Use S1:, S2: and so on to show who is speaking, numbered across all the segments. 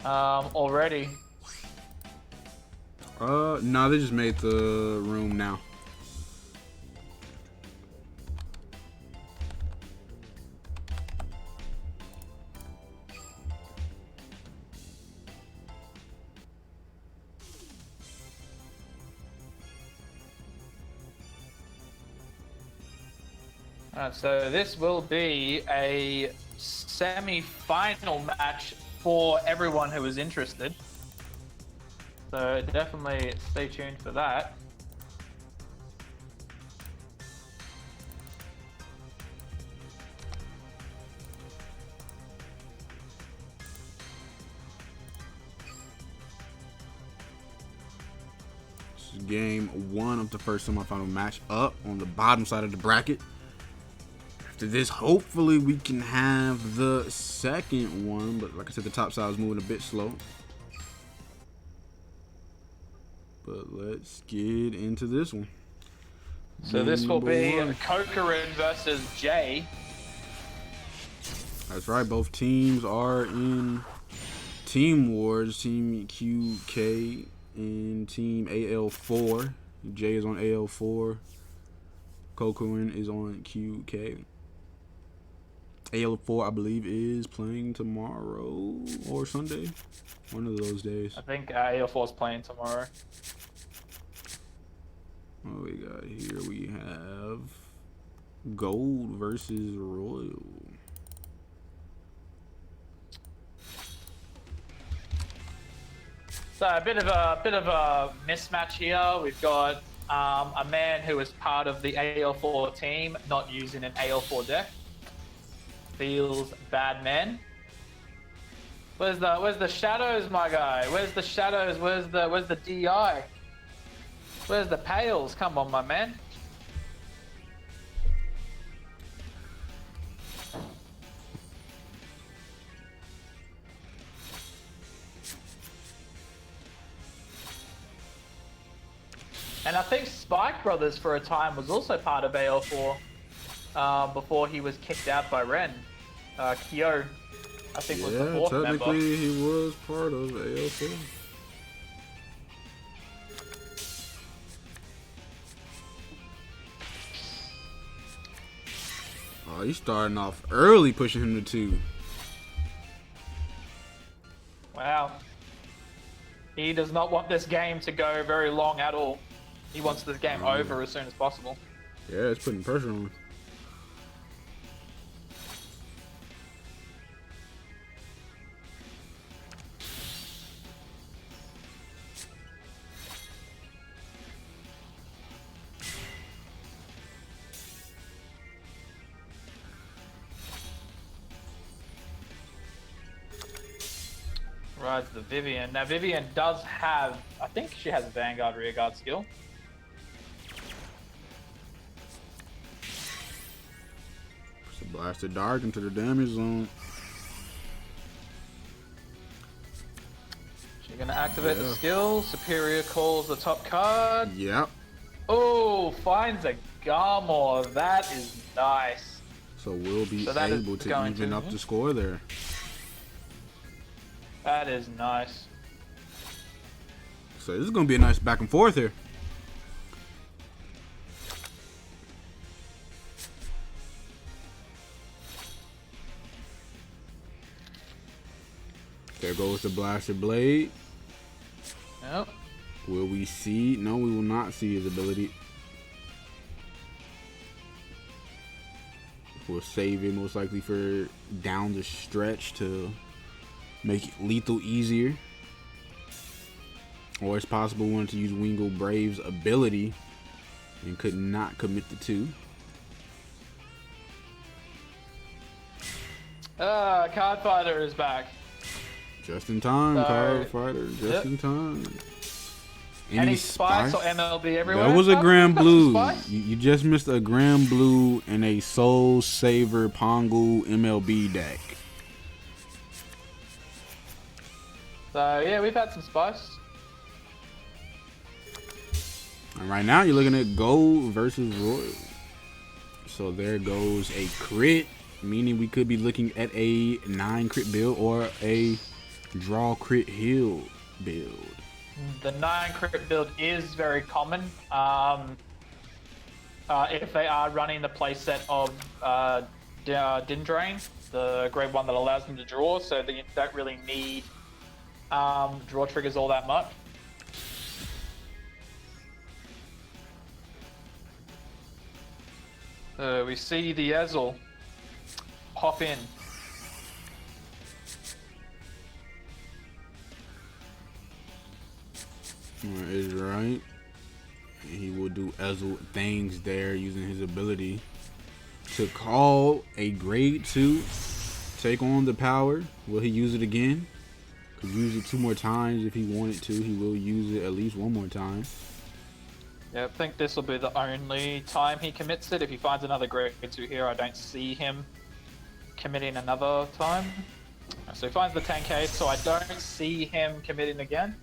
S1: already.
S2: No, they just made the room now.
S1: Alright, so this will be a semi-final match for everyone who is interested. So definitely stay tuned for that.
S2: This is game 1 of the first semifinal match up on the bottom side of the bracket. After this, hopefully we can have the second one, but like I said, the top side is moving a bit slow. But let's get into this one.
S1: So this will be Kokarin versus Jay.
S2: That's right, both teams are in Team Wars, Team QK and Team AL4. Jay is on AL4. Kokarin is on QK. AL4, I believe, is playing tomorrow or Sunday. One of those days.
S1: I think AL4 is playing tomorrow.
S2: What we got here? We have Gold versus Royal.
S1: So a bit of a mismatch here. We've got a man who is part of the AL4 team not using an AL4 deck. Feels bad, man. Where's the shadows, my guy? Where's the shadows? Where's the DI? Where's the pails? Come on, my man. And I think Spike Brothers for a time was also part of AL4 before he was kicked out by Ren. Kyo, I think, was the fourth member.
S2: Technically he was part of AL4. Oh, he's starting off early, pushing him to 2.
S1: Wow. He does not want this game to go very long at all. He wants this game over as soon as possible.
S2: Yeah, it's putting pressure on him.
S1: Rides the Vivian. Now Vivian does have, I think she has a Vanguard rearguard skill.
S2: Just a blasted dart into the damage zone.
S1: She's gonna activate the skill. Superior calls the top card.
S2: Yep.
S1: Oh, finds a Garmor. That is nice.
S2: So we'll be able to even up the score there.
S1: That is nice.
S2: So this is going to be a nice back and forth here. There goes the Blasted Blade.
S1: Yep.
S2: Will we see? No, we will not see his ability. We'll save it most likely for down the stretch to make it lethal easier. Or it's possible we wanted to use Wingo Brave's ability and could not commit the 2.
S1: Card Fighter is back.
S2: Just in time, Card Fighter. Just in time.
S1: Any spikes or MLB everywhere?
S2: That was a Grand Blue. You just missed a Grand Blue and a Soul Saver Pongu MLB deck.
S1: So yeah, we've had some spice.
S2: And right now you're looking at Gold versus Royal. So there goes a crit, meaning we could be looking at a 9 crit build or a Draw crit heal build.
S1: The 9 crit build is very common. If they are running the playset of Din Drain, the grade 1 that allows them to draw, so they don't really need draw triggers all that much. We see the Ezel hop in.
S2: Is right. He will do Ezel things there using his ability to call a grade 2. Take on the power. Will he use it again? Could use it 2 more times if he wanted to. He will use it at least 1 more time.
S1: Yeah, I think this will be the only time he commits it. If he finds another grade 2 here, I don't see him committing another time. So he finds the 10k, so I don't see him committing again.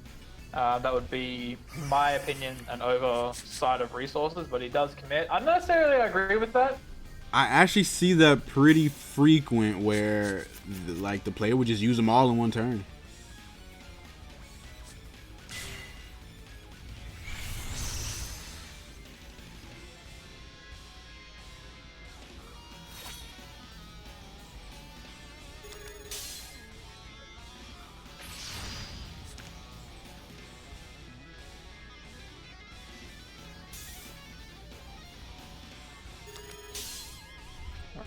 S1: That would be, in my opinion, an oversight of resources, but he does commit. I don't necessarily agree with that.
S2: I actually see that pretty frequent where the player would just use them all in one turn.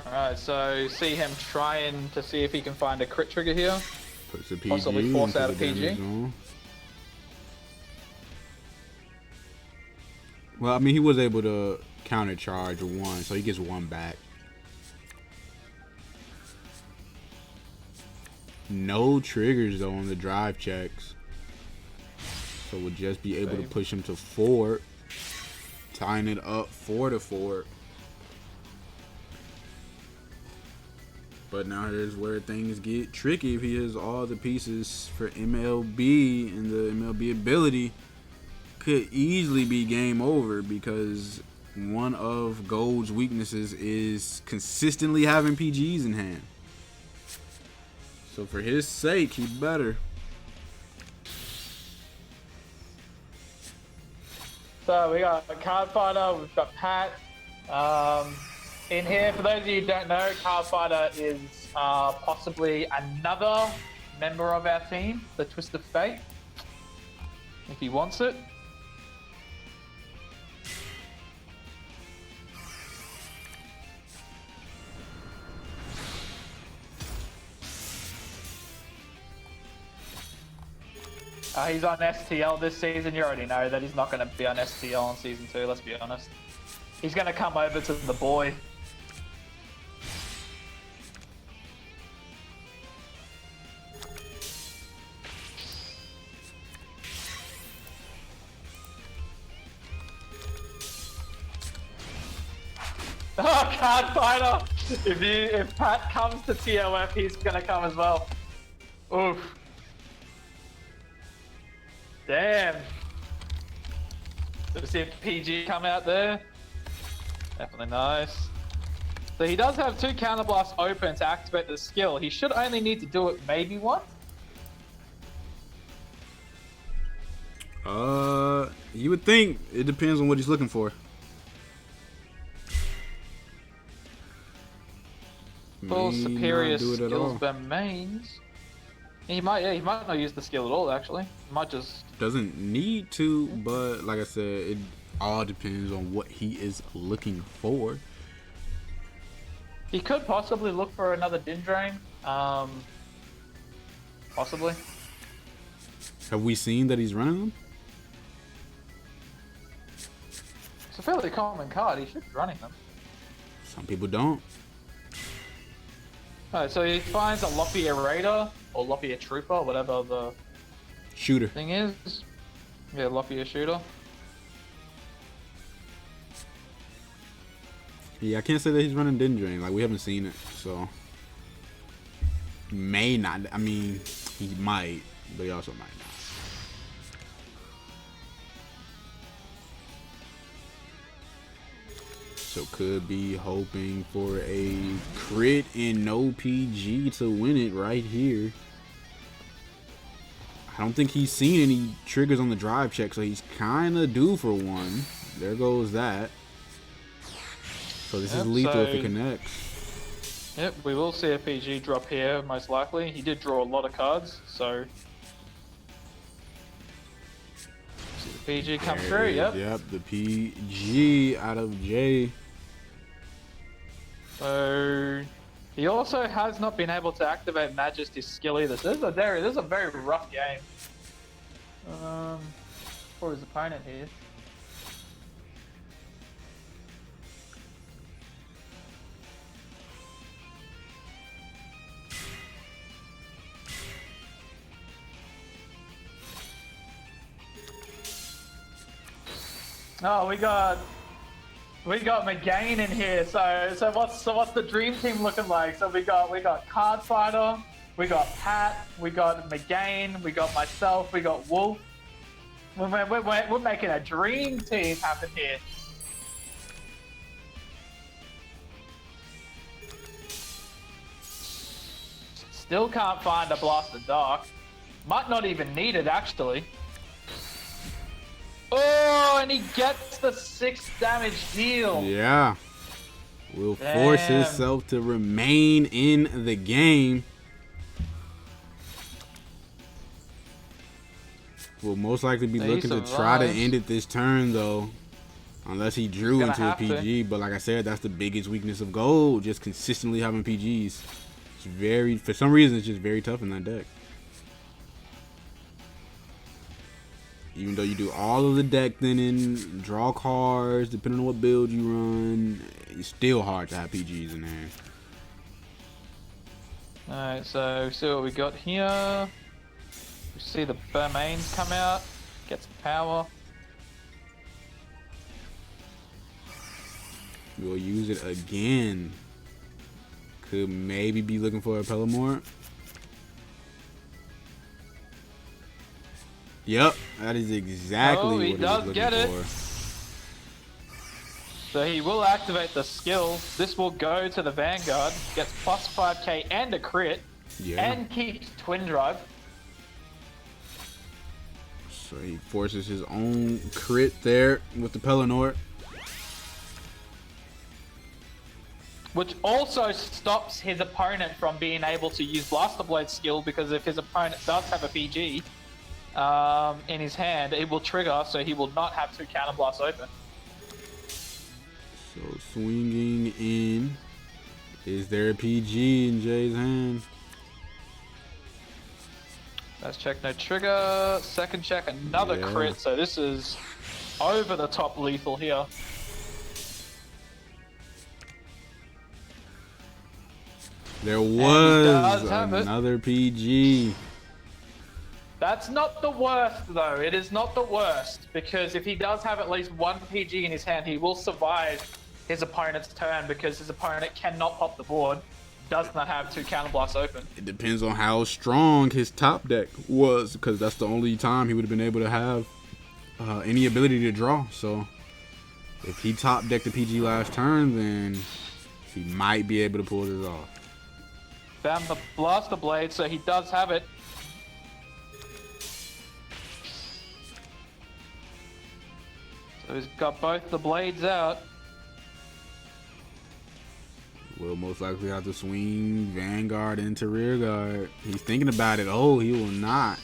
S1: Alright, so see him trying to see if he can find a crit trigger here.
S2: Puts a PG,
S1: possibly force out a PG.
S2: Well, I mean, he was able to counter charge 1, so he gets 1 back. No triggers though on the drive checks, so we'll just be able to push him to 4, tying it up 4-4. But now here's where things get tricky. If he has all the pieces for MLB and the MLB ability, could easily be game over, because one of Gold's weaknesses is consistently having PGs in hand. So for his sake, he better.
S1: So we got a card fighter, we've got Pat. In here, for those of you who don't know, Card Fighter is possibly another member of our team, the Twist of Fate, if he wants it. He's on STL this season. You already know that he's not going to be on STL in Season 2, let's be honest. He's going to come over to the boy. Oh, Card Fighter! If Pat comes to TOF, he's gonna come as well. Oof. Damn. Let's see if PG come out there. Definitely nice. So he does have 2 counterblast open to activate the skill. He should only need to do it maybe once.
S2: You would think. It depends on what he's looking for.
S1: Full superior skills by mains. He might not use the skill at all, actually. He might just...
S2: Doesn't need to, but like I said, it all depends on what he is looking for.
S1: He could possibly look for another Din Drain. Possibly.
S2: Have we seen that he's running them?
S1: It's a fairly common card. He should be running them.
S2: Some people don't.
S1: Alright, so he finds a Loppy Raider, or Loppy Trooper, whatever the
S2: shooter
S1: thing is. Yeah, Loppy Shooter.
S2: Yeah, I can't say that he's running Din Drain. Like, we haven't seen it, so may not. I mean, he might, but he also might not. So could be hoping for a crit and no PG to win it right here. I don't think he's seen any triggers on the drive check, so he's kind of due for one. There goes that. So this is lethal if it connects.
S1: Yep, we will see a PG drop here, most likely. He did draw a lot of cards, so... See the PG come through, yep.
S2: Yep, the PG out of J.
S1: So... He also has not been able to activate Majesty's skill either, so this is a very rough game. For his opponent here. Oh, we got McGain in here. So what's the dream team looking like? So we got Card Fighter, we got Pat, we got McGain, we got myself, we got Wolf. We're making a dream team happen here. Still can't find a Blaster Dark. Might not even need it actually. Oh, and he gets the 6 damage deal.
S2: Yeah. Will force himself to remain in the game. Will most likely be looking to try to end it this turn, though. Unless he drew into a PG. But like I said, that's the biggest weakness of Gold. Just consistently having PGs. It's very, for some reason, it's just very tough in that deck. Even though you do all of the deck thinning, draw cards, depending on what build you run, it's still hard to have PGs in there.
S1: Alright, so see what we got here. We see the Bermains come out, gets power.
S2: We'll use it again. Could maybe be looking for a Pellamore. Yep, that is exactly what he's looking for.
S1: So he will activate the skill. This will go to the Vanguard. Gets plus 5k and a crit. Yeah. And keeps Twin Drive.
S2: So he forces his own crit there with the Pellinor.
S1: Which also stops his opponent from being able to use Blaster Blade skill, because if his opponent does have a PG in his hand, it will trigger, so he will not have 2 counterblasts open.
S2: So swinging in. Is there a PG in Jay's hand?
S1: Let's check, no trigger. Second check, another crit, so this is over the top lethal here.
S2: There was another PG.
S1: That's not the worst, though. It is not the worst, because if he does have at least 1 PG in his hand, he will survive his opponent's turn, because his opponent cannot pop the board, does not have 2 counterblasts open.
S2: It depends on how strong his top deck was, because that's the only time he would have been able to have any ability to draw. So if he top decked the PG last turn, then he might be able to pull this off.
S1: Found the Blaster Blade, so he does have it. So he's got both the blades out.
S2: Will most likely have to swing Vanguard into rear guard. He's thinking about it. Oh, he will not.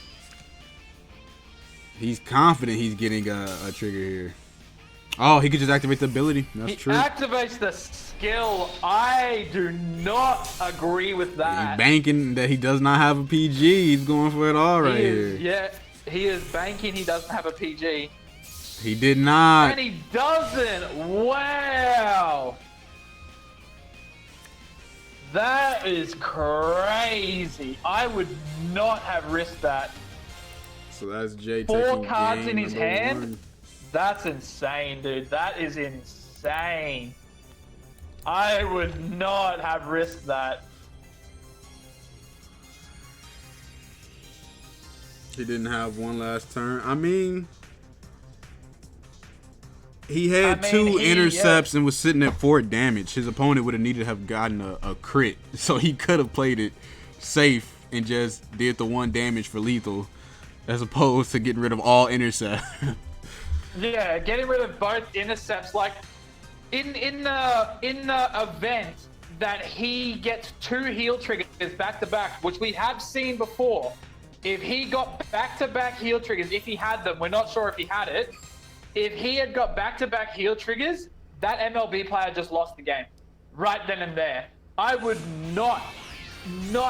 S2: He's confident he's getting a trigger here. Oh, he could just activate the ability. That's true.
S1: He activates the skill. I do not agree with that.
S2: He's banking that he does not have a PG. He's going for it all right here.
S1: Yeah, he is banking he doesn't have a PG.
S2: He did not.
S1: And he doesn't. Wow. That is crazy. I would not have risked that.
S2: So that's Jay
S1: 4 cards in his hand?
S2: 1.
S1: That's insane, dude. That is insane. I would not have risked that.
S2: He didn't have one last turn. I mean, he had 2 intercepts and was sitting at 4 damage. His opponent would have needed to have gotten a crit. So he could have played it safe and just did the 1 damage for lethal. as opposed to getting rid of all intercept.
S1: Yeah, getting rid of both intercepts. Like in the event that he gets 2 heal triggers back to back, which we have seen before. If he got back to back heal triggers, if he had them, we're not sure if he had it. If he had got back to back heal triggers, that MLB player just lost the game right then and there. I would not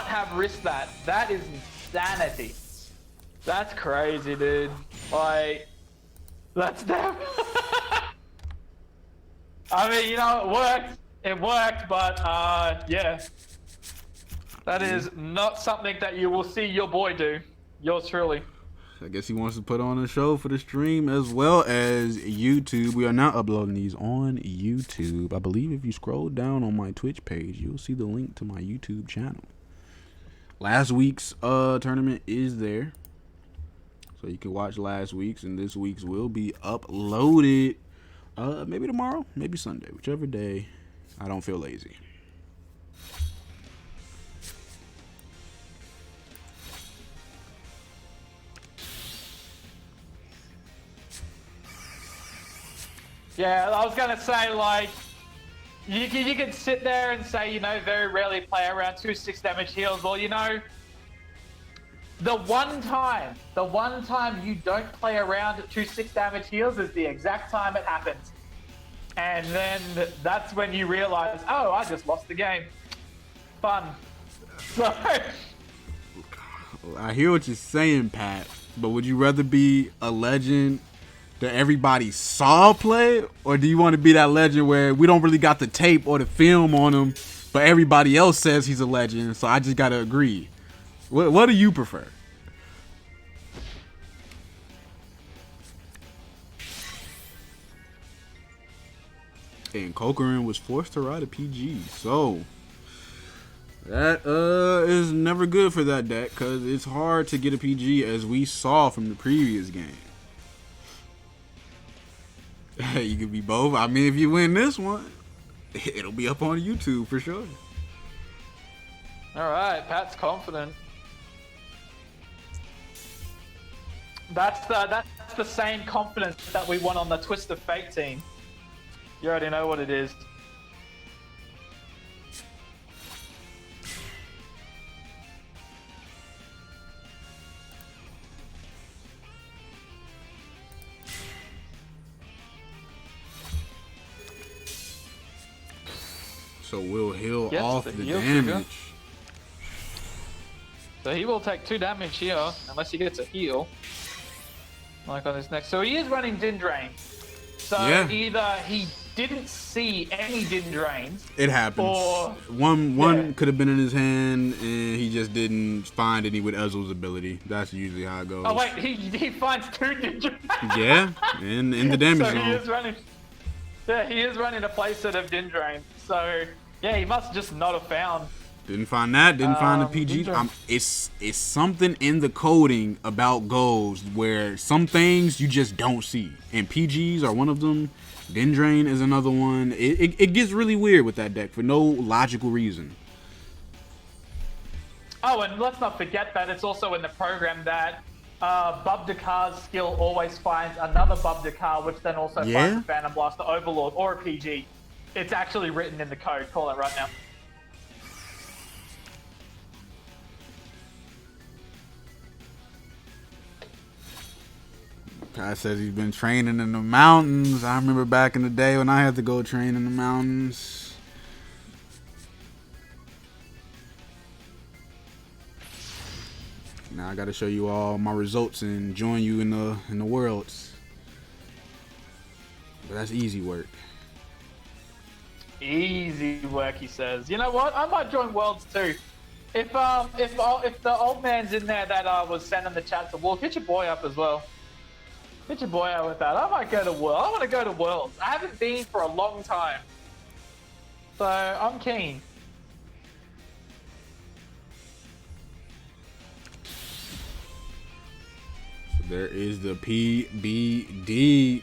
S1: have risked that. That is insanity. That's crazy, dude. Like, that's damn. I mean, you know, it worked. It worked, but yeah. That is not something that you will see your boy do. Yours truly.
S2: I guess he wants to put on a show for the stream as well as YouTube. We are now uploading these on YouTube. I believe if you scroll down on my Twitch page, you'll see the link to my YouTube channel. Last week's tournament is there. So you can watch last week's, and this week's will be uploaded maybe tomorrow, maybe Sunday, whichever day I don't feel lazy.
S1: Yeah, I was gonna say, like, you can sit there and say, you know, very rarely play around 2 6 damage heals. Well, you know, the one time you don't play around at 2 6 damage heals is the exact time it happens. And then that's when you realize, oh, I just lost the game. Fun. So
S2: I hear what you're saying, Pat, but would you rather be a legend that everybody saw play, or do you want to be that legend where we don't really got the tape or the film on him, but everybody else says he's a legend, so I just gotta agree? What do you prefer? And Kokorin was forced to ride a PG, so that is never good for that deck, because it's hard to get a PG, as we saw from the previous game. You could be both. I mean, if you win this one, it'll be up on YouTube for sure.
S1: all right, Pat's confident. That's the same confidence that we won on the Twist of Fate team. You already know what it is.
S2: So we'll heal
S1: Yes,
S2: off
S1: the
S2: the
S1: heal
S2: damage.
S1: trigger. So he will take 2 damage here, unless he gets a heal. Like on this next. So he is running Din Drain. So
S2: Yeah.
S1: either he didn't see any Din Drains.
S2: It happens.
S1: Or,
S2: One
S1: yeah.
S2: could have been in his hand, and he just didn't find any with Ezreal's ability. That's usually how it goes.
S1: Oh wait, he finds 2 Din Drains.
S2: Yeah, and in the damage
S1: So
S2: zone.
S1: he is running. Yeah, he is running a playset of Din Drain. So yeah, he must just not have found.
S2: Didn't find that. Didn't find the PG. It's something in the coding about goals where some things you just don't see, and PGs are one of them. Dendrain is another one. It gets really weird with that deck for no logical reason.
S1: Oh, and let's not forget that it's also in the program that Bubdakar's skill always finds another Bubdakar, which then also finds a Phantom Blaster Overlord or a PG. It's actually written in the code. Call it right now.
S2: Kai says he's been training in the mountains. I remember back in the day when I had to go train in the mountains. Now I got to show you all my results and join you in the worlds. But that's easy work.
S1: Easy work, he says. You know what? I might join Worlds too. If the old man's in there that was sending the chat to Wolf, hit your boy up as well. Hit your boy out with that. I might go to Worlds. I want to go to Worlds. I haven't been for a long time, so I'm keen.
S2: So there is the PBD.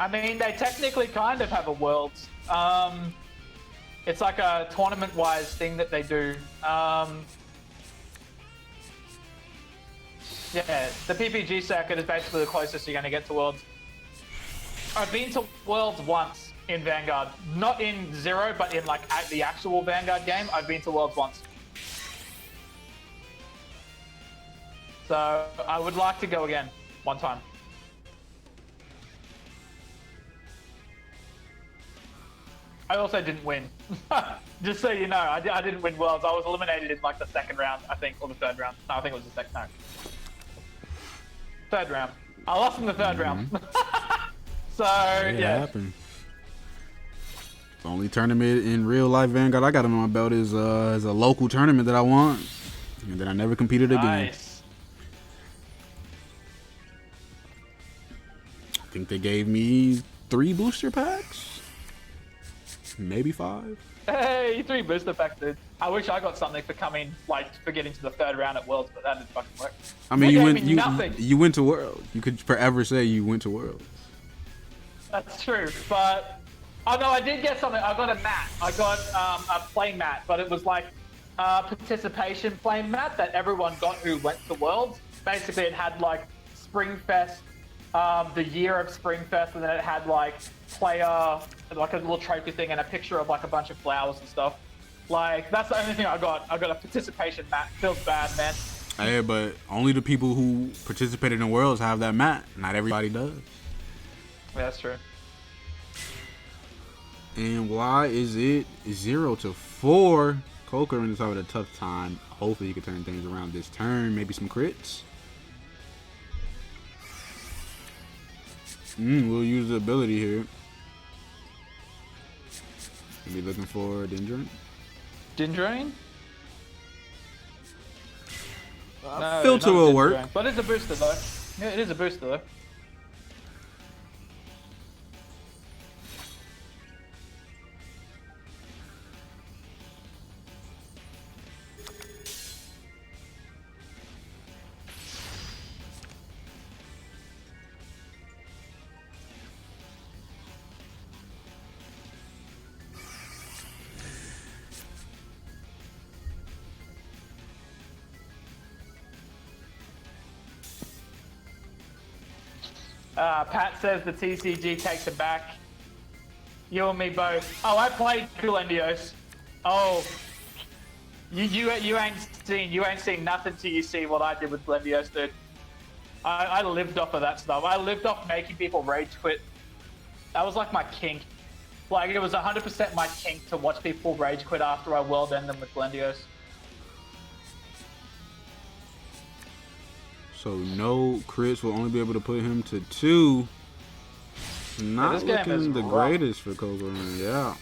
S1: I mean, they technically kind of have a Worlds. It's like a tournament-wise thing that they do. Yeah, the PPG circuit is basically the closest you're going to get to Worlds. I've been to Worlds once in Vanguard. Not in Zero, but in like the actual Vanguard game, I've been to Worlds once. So I would like to go again, one time. I also didn't win. Just so you know, I didn't win Worlds. I was eliminated in like the second round, I think, or the third round. No, I think it was the second. No. Third round. I lost in the third round. So,
S2: It
S1: yeah.
S2: happened. The only tournament in real life Vanguard I got on my belt is a local tournament that I won. And then I never competed again.
S1: Nice.
S2: I think they gave me 3 booster packs. Maybe 5.
S1: Hey, 3 booster packs, dude. I wish I got something for for getting to the third round at Worlds, but that didn't fucking work.
S2: I mean,
S1: Nothing.
S2: you went to Worlds. You could forever say you went to Worlds.
S1: That's true, but oh no, I did get something. I got a mat. I got a play mat, but it was like a participation play mat that everyone got who went to Worlds. Basically, it had like Springfest, the year of Springfest, and then it had like player, like a little trophy thing, and a picture of like a bunch of flowers and stuff. Like that's the only thing I got. I got a participation mat. Feels bad, man.
S2: Hey, but only the people who participated in Worlds have that mat. Not everybody does.
S1: Yeah, that's true.
S2: And why is it 0-4? Coker is having a tough time. Hopefully he can turn things around this turn. Maybe some crits. We'll use the ability here. We'll be looking for Dendron.
S1: Dendron? No,
S2: Filter
S1: not
S2: will
S1: Dendron.
S2: work.
S1: But it's a booster though. Yeah, it is a booster though. Pat says the TCG takes it back. You and me both. Oh, I played Glendios. Oh, you ain't seen nothing till you see what I did with Glendios, dude. I lived off of that stuff. I lived off making people rage quit. That was like my kink. Like it was 100% my kink to watch people rage quit after I world end them with Glendios.
S2: So no crits, will only be able to put him to 2. Not looking the greatest for Coco. Yeah.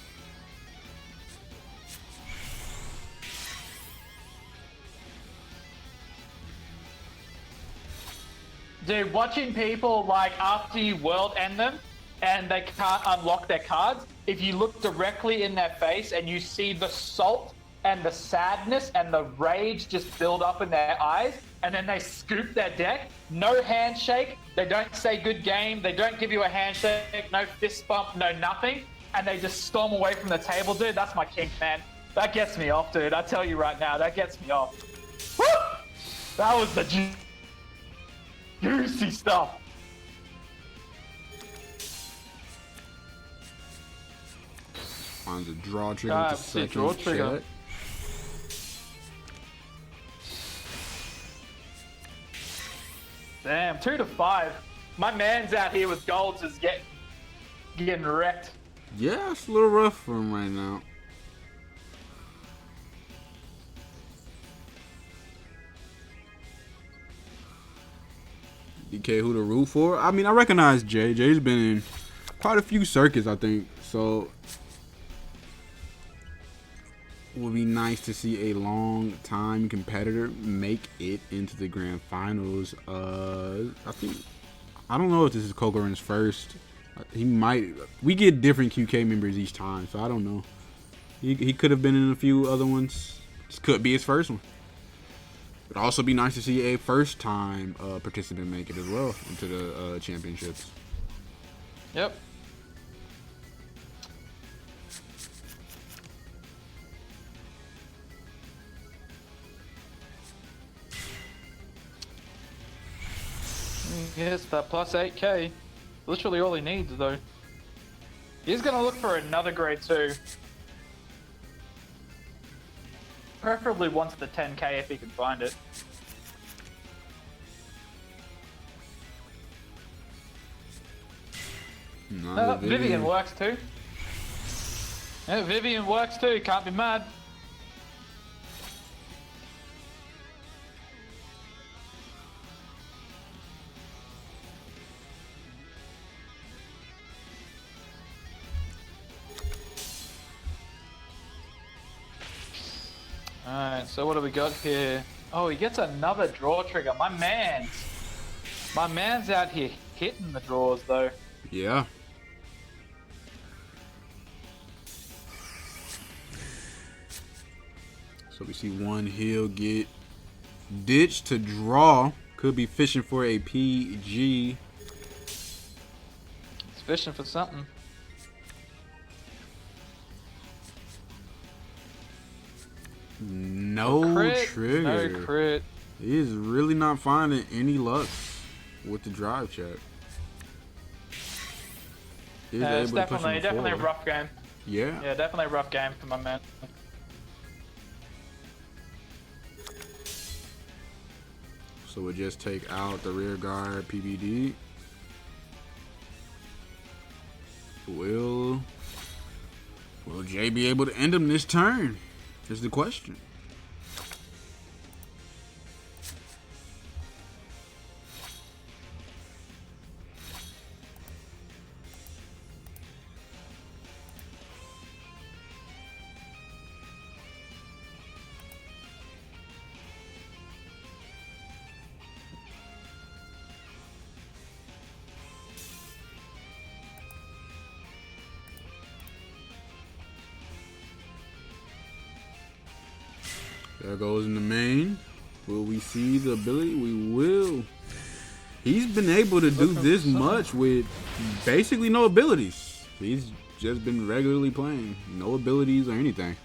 S1: Dude, watching people like after you world end them and they can't unlock their cards, if you look directly in their face and you see the salt and the sadness and the rage just build up in their eyes, and then they scoop their deck, no handshake, they don't say good game, they don't give you a handshake, no fist bump, no nothing, and they just storm away from the table, dude. That's my kink, man. That gets me off, dude. I tell you right now, that gets me off. Woo! That was the juicy stuff.
S2: Finds a draw trigger with the second
S1: draw trigger.
S2: check.
S1: Damn, 2-5. My man's out here with golds is getting wrecked.
S2: Yeah, it's a little rough for him right now. DK, who to root for? I mean, I recognize Jay. Jay's been in quite a few circuits, I think. So it would be nice to see a long-time competitor make it into the grand finals. I don't know if this is Kokorin's first. He might. We get different QK members each time, so I don't know. He could have been in a few other ones. This could be his first one. It'd also be nice to see a first-time participant make it as well into the championships.
S1: Yep. Yes, that plus 8k. Literally all he needs, though. He's gonna look for another grade 2. Preferably wants the 10k if he can find it. Vivian works too. Yeah, Vivian works too. Can't be mad. Alright, so what do we got here? Oh, he gets another draw trigger. My man's out here hitting the draws though.
S2: Yeah. So we see one heal get ditched to draw. Could be fishing for a PG.
S1: It's fishing for something.
S2: No trigger.
S1: No crit.
S2: He is really not finding any luck with the drive check.
S1: It's definitely a rough game.
S2: Yeah.
S1: Yeah, definitely a rough game for my man.
S2: So we'll just take out the rear guard PBD. Will Jay be able to end him this turn? Is the question. There goes in the main. Will we see the ability? We will. He's been able to do this much with basically no abilities. He's just been regularly playing. No abilities or anything.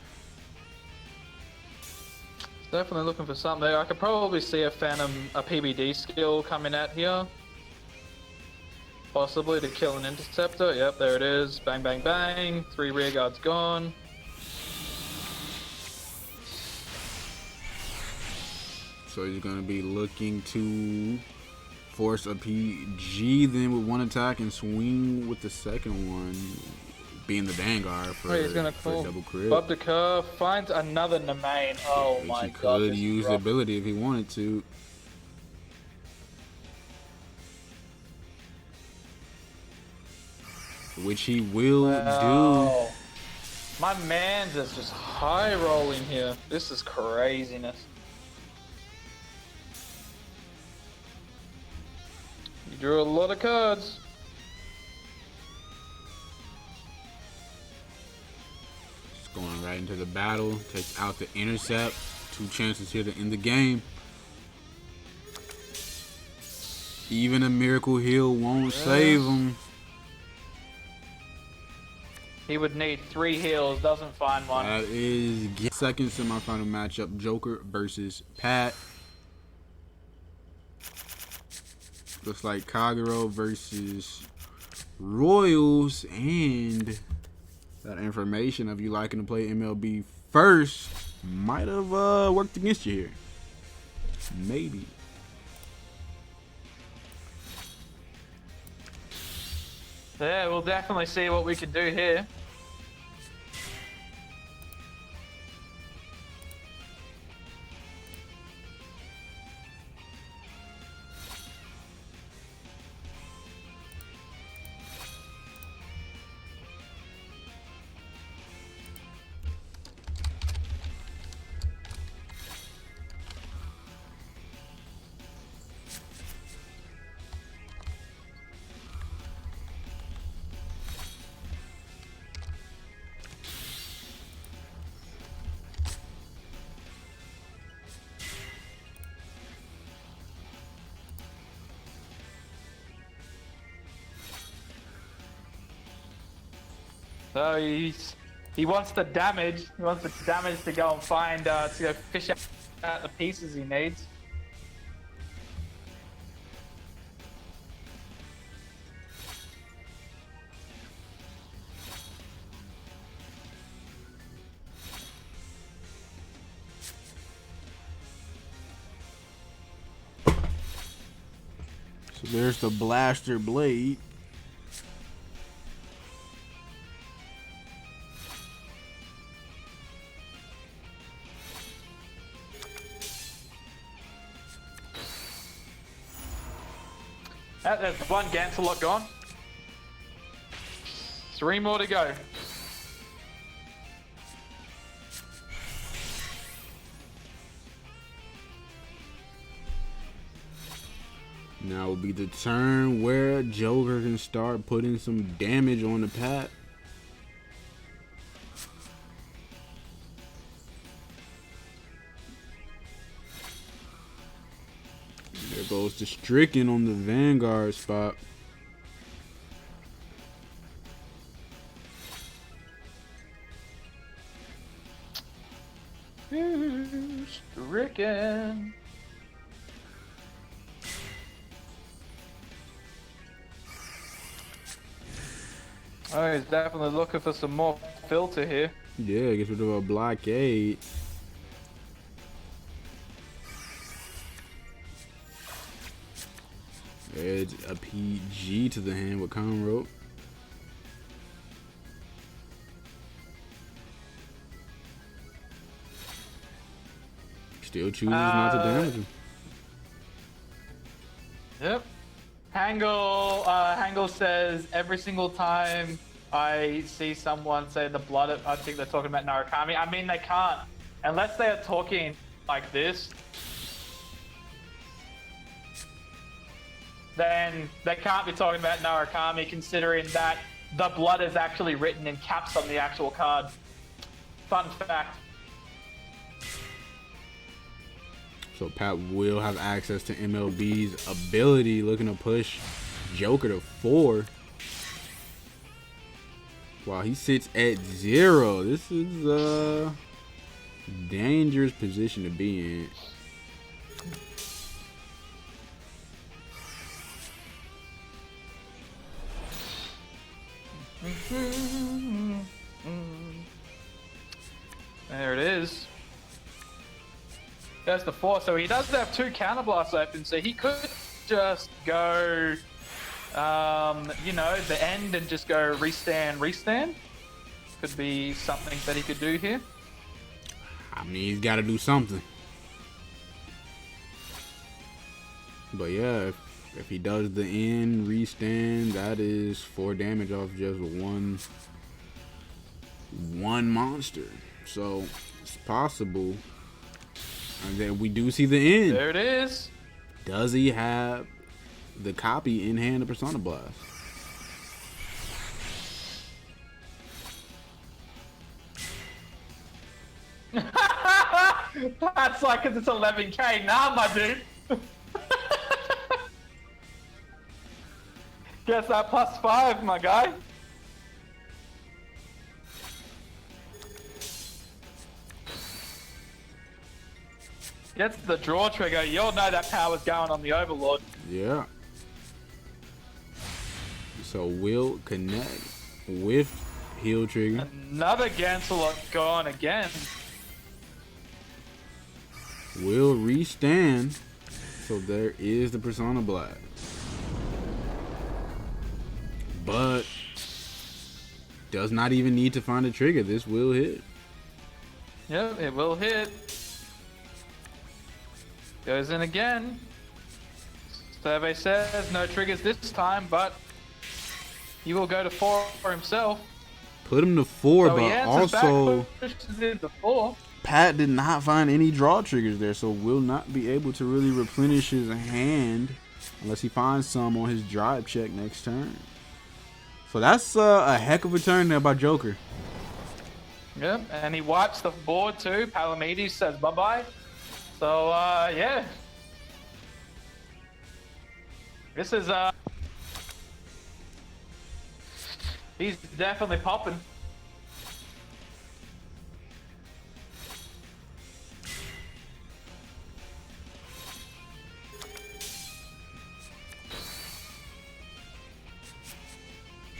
S1: Definitely looking for something. I could probably see a PBD skill coming out here. Possibly to kill an interceptor. Yep, there it is. Bang, bang, bang. 3 rear guards gone.
S2: So he's going to be looking to force a PG then with one attack and swing with the second one, being the Vanguard for,
S1: he's gonna
S2: for double crit.
S1: Bob the curve, finds another Nemain. Oh my god.
S2: He could use the ability if he wanted to. Which he will do.
S1: My man's is just high rolling here. This is craziness. You drew a lot of cards.
S2: Just going right into the battle. Takes out the intercept. 2 chances here to end the game. Even a miracle heal won't save him.
S1: He would need 3 heals, doesn't find one.
S2: That is second semifinal matchup, Joker versus Pat. Looks like Kagero versus Royals, and that information of you liking to play MLB first might have worked against you here. Maybe.
S1: Yeah, we'll definitely see what we can do here. So he wants the damage. He wants the damage to go and find to go fish out the pieces he needs.
S2: So there's the blaster blade.
S1: There's one Gancelot gone. 3 more to go.
S2: Now will be the turn where Joker can start putting some damage on the Pat. There goes the Stricken on the Vanguard spot.
S1: Stricken. Oh, he's definitely looking for some more filter here.
S2: Yeah, gets rid of a blockade. Adds a PG to the hand with Con Rope. Still chooses not to damage him.
S1: Yep. Hangle says every single time I see someone say the blood, I think they're talking about Narukami. I mean, they can't. Unless they are talking like this, then they can't be talking about Narukami, considering that the blood is actually written in caps on the actual card. Fun fact.
S2: So Pat will have access to MLB's ability, looking to push Joker to 4. While he sits at 0. This is a dangerous position to be in.
S1: There it is. There's the 4. So he does have 2 counterblasts open, so he could just go, you know, the end and just go restand. Could be something that he could do here.
S2: I mean, he's got to do something. But yeah, if he does the end, restand, that is 4 damage off just one monster. So it's possible. And then we do see the end.
S1: There it is.
S2: Does he have the copy in hand of Persona Blast?
S1: That's like, because it's 11k. Nah, my dude. Guess that +5, my guy. Gets the draw trigger. You all know that power's going on the Overlord.
S2: Yeah. So will connect with heal trigger.
S1: Another Gancelot gone again.
S2: Will restand. So there is the Persona Blast. But does not even need to find a trigger. This will hit.
S1: Yep, it will hit. Goes in again. Survey says no triggers this time, but he will go to 4 for himself.
S2: Put him to 4,
S1: So
S2: but also
S1: pushes it to 4.
S2: Pat did not find any draw triggers there, so will not be able to really replenish his hand unless he finds some on his drive check next turn. So that's a heck of a turn there by Joker.
S1: Yep, and he wipes the board too. Palamedes says bye-bye. So, yeah. This is, he's definitely popping.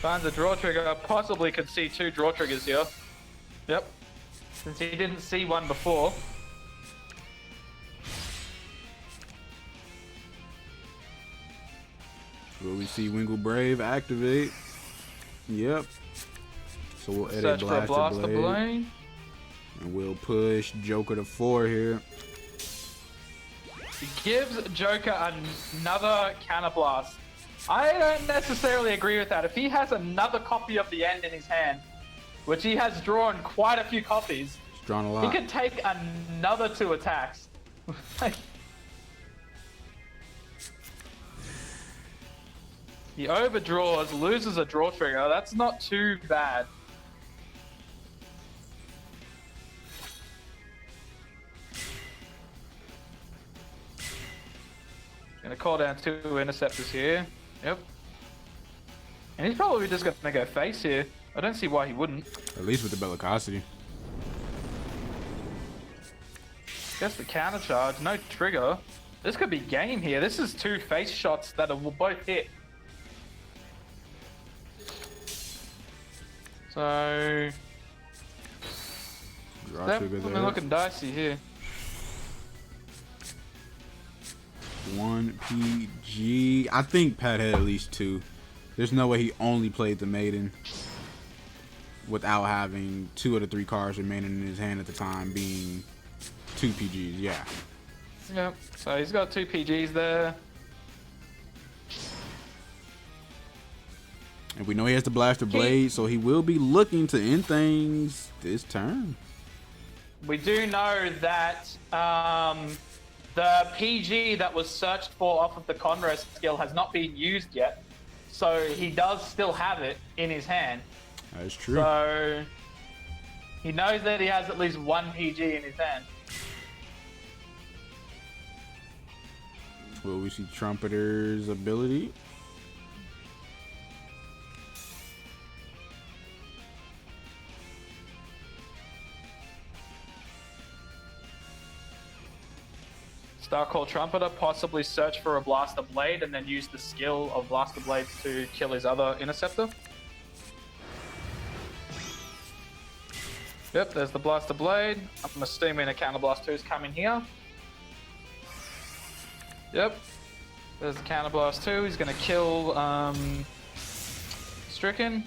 S1: Finds a draw trigger. Possibly could see 2 draw triggers here. Yep. Since he didn't see one before.
S2: Will we see Wingle Brave activate? Yep. So we'll edit
S1: Search for a Blaster Blade.
S2: And we'll push Joker to 4 here.
S1: He gives Joker another Counter Blast. I don't necessarily agree with that. If he has another copy of the end in his hand, which he has drawn quite a few copies,
S2: He's drawn a lot.
S1: he could take another 2 attacks. He overdraws, loses a draw trigger. That's not too bad. Gonna call down 2 interceptors here. Yep. And he's probably just gonna go face here. I don't see why he wouldn't.
S2: At least with the Bellicosity.
S1: Guess the counter charge, no trigger. This could be game here. This is 2 face shots that will both hit. So
S2: Draw trigger
S1: definitely
S2: there.
S1: looking dicey here.
S2: 1 PG. I think Pat had at least 2. There's no way he only played the Maiden without having 2 of the 3 cards remaining in his hand at the time being 2 PGs. Yeah.
S1: Yep. So he's got 2 PGs there.
S2: And we know he has the Blaster Blade, so he will be looking to end things this turn.
S1: We do know that the PG that was searched for off of the Conroe skill has not been used yet. So he does still have it in his hand.
S2: That's true.
S1: So he knows that he has at least 1 PG in his hand.
S2: Will we see Trumpeter's ability?
S1: Starcall Trumpeter, possibly search for a Blaster Blade and then use the skill of Blaster Blades to kill his other Interceptor. Yep, there's the Blaster Blade. I'm assuming a Counter Blast 2 is coming here. Yep, there's the Counter Blast 2. He's going to kill Stricken.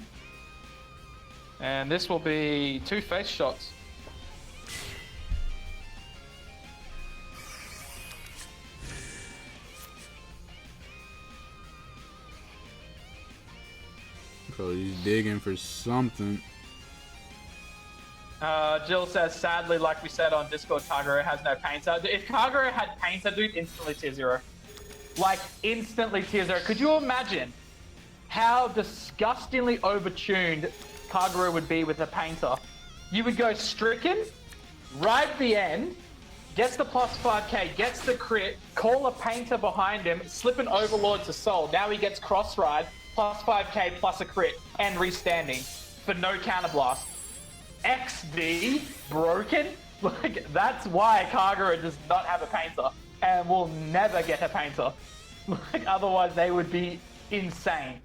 S1: And this will be 2 face shots.
S2: So he's digging for something.
S1: Jill says, sadly, like we said on Discord, Kagura has no Painter. If Kagura had Painter, dude, instantly tier 0. Like, instantly tier 0. Could you imagine how disgustingly overtuned Kagura would be with a Painter? You would go Stricken, right at the end, gets the plus 5k, gets the crit, call a Painter behind him, slip an Overlord to Soul. Now he gets Cross Ride, plus 5k, plus a crit, and restanding for no Counter Blast. XD broken. Like, that's why Kagura does not have a Painter and will never get a Painter. Like, otherwise they would be insane.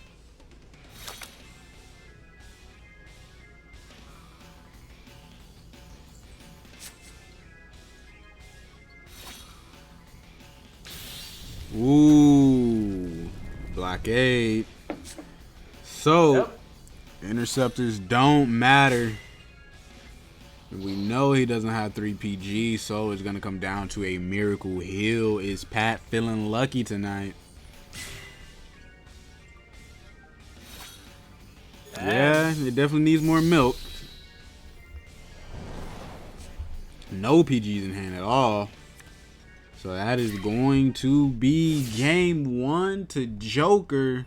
S2: Ooh, blockade. So,
S1: Yep.
S2: interceptors don't matter. We know he doesn't have 3 PG, so it's going to come down to a miracle heal. Is Pat feeling lucky tonight? Yeah, it definitely needs more milk. No PGs in hand at all. So that is going to be game 1 to Joker.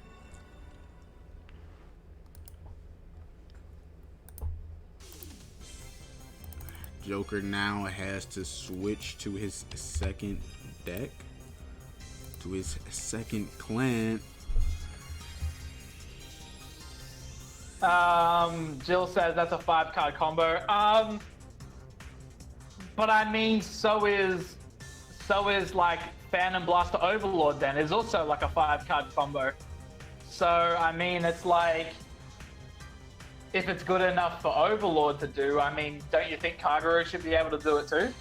S2: Joker now has to switch to his second deck, to his second clan.
S1: Jill says that's a 5-card combo. But I mean, so is like Phantom Blaster Overlord then. It's also like a 5-card combo. So, I mean, it's like, if it's good enough for Overlord to do, I mean, don't you think Kagero should be able to do it too?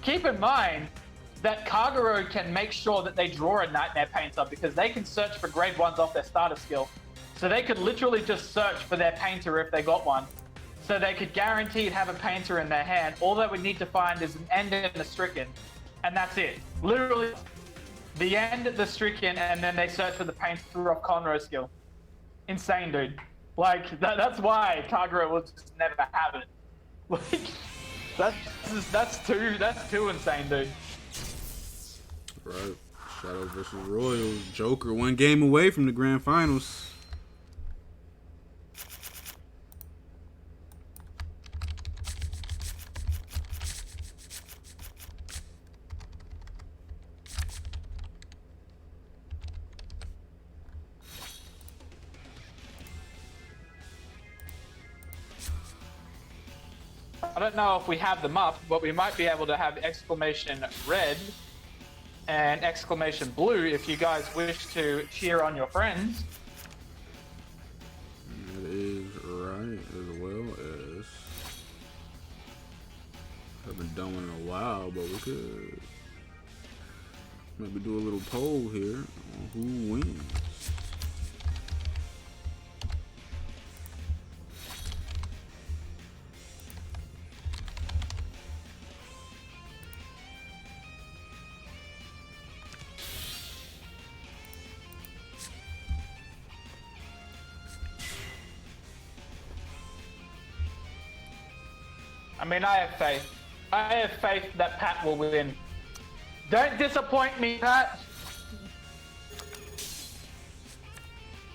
S1: Keep in mind that Kagero can make sure that they draw a Nightmare Painter because they can search for grade 1s off their starter skill. So they could literally just search for their Painter if they got one. So they could guaranteed have a Painter in their hand. All they would need to find is an End and a Stricken. And that's it. Literally, the End, the Stricken, and then they search for the Painter off Conroe's skill. Insane, dude. Like, that's why Kagero will just never have it. Like, that's too insane, dude.
S2: Right. Shadow versus Royals. Joker 1 game away from the grand finals.
S1: I don't know if we have them up, but we might be able to have exclamation red and exclamation blue if you guys wish to cheer on your friends.
S2: That is right, as well as haven't done one in a while, but we could maybe do a little poll here on who wins.
S1: I mean, I have faith. I have faith that Pat will win. Don't disappoint me, Pat.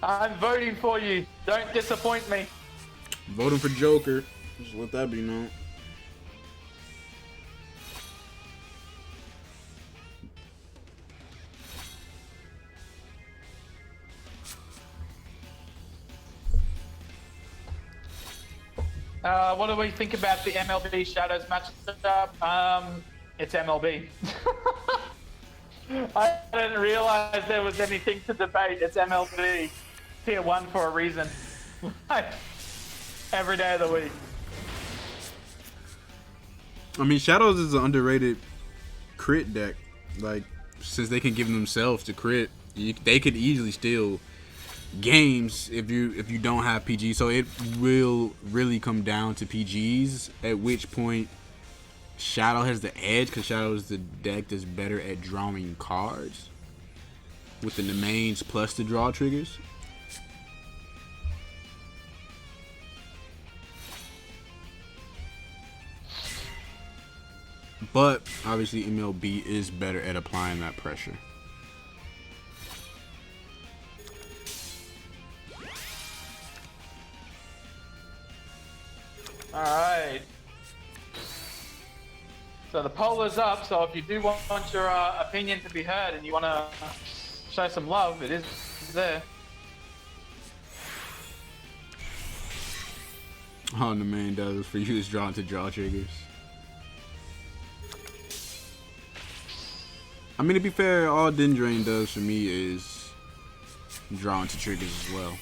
S1: I'm voting for you. Don't disappoint me.
S2: Voting for Joker. Just let that be known.
S1: What do we think about the MLB Shadows matchup? It's MLB. I didn't realize there was anything to debate. It's MLB. Tier 1 for a reason. Every day of the week.
S2: I mean, Shadows is an underrated crit deck. Like, since they can give themselves to crit, they could easily steal games if you don't have PG. So it will really come down to PGs, at which point Shadow has the edge because Shadow is the deck that's better at drawing cards with the domains plus the draw triggers. But obviously MLB is better at applying that pressure.
S1: Alright. So the poll is up, so if you do want your opinion to be heard and you want to show some love, it is there.
S2: All the main does for you is drawn to draw triggers. I mean, to be fair, all Dendrain does for me is drawing to triggers as well.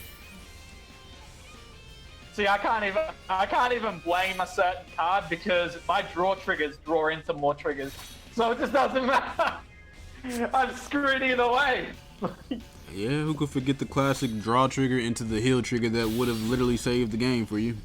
S1: See, I can't even blame a certain card because my draw triggers draw into more triggers, so it just doesn't matter. I'm screwed either way.
S2: Yeah, who could forget the classic draw trigger into the heal trigger that would have literally saved the game for you?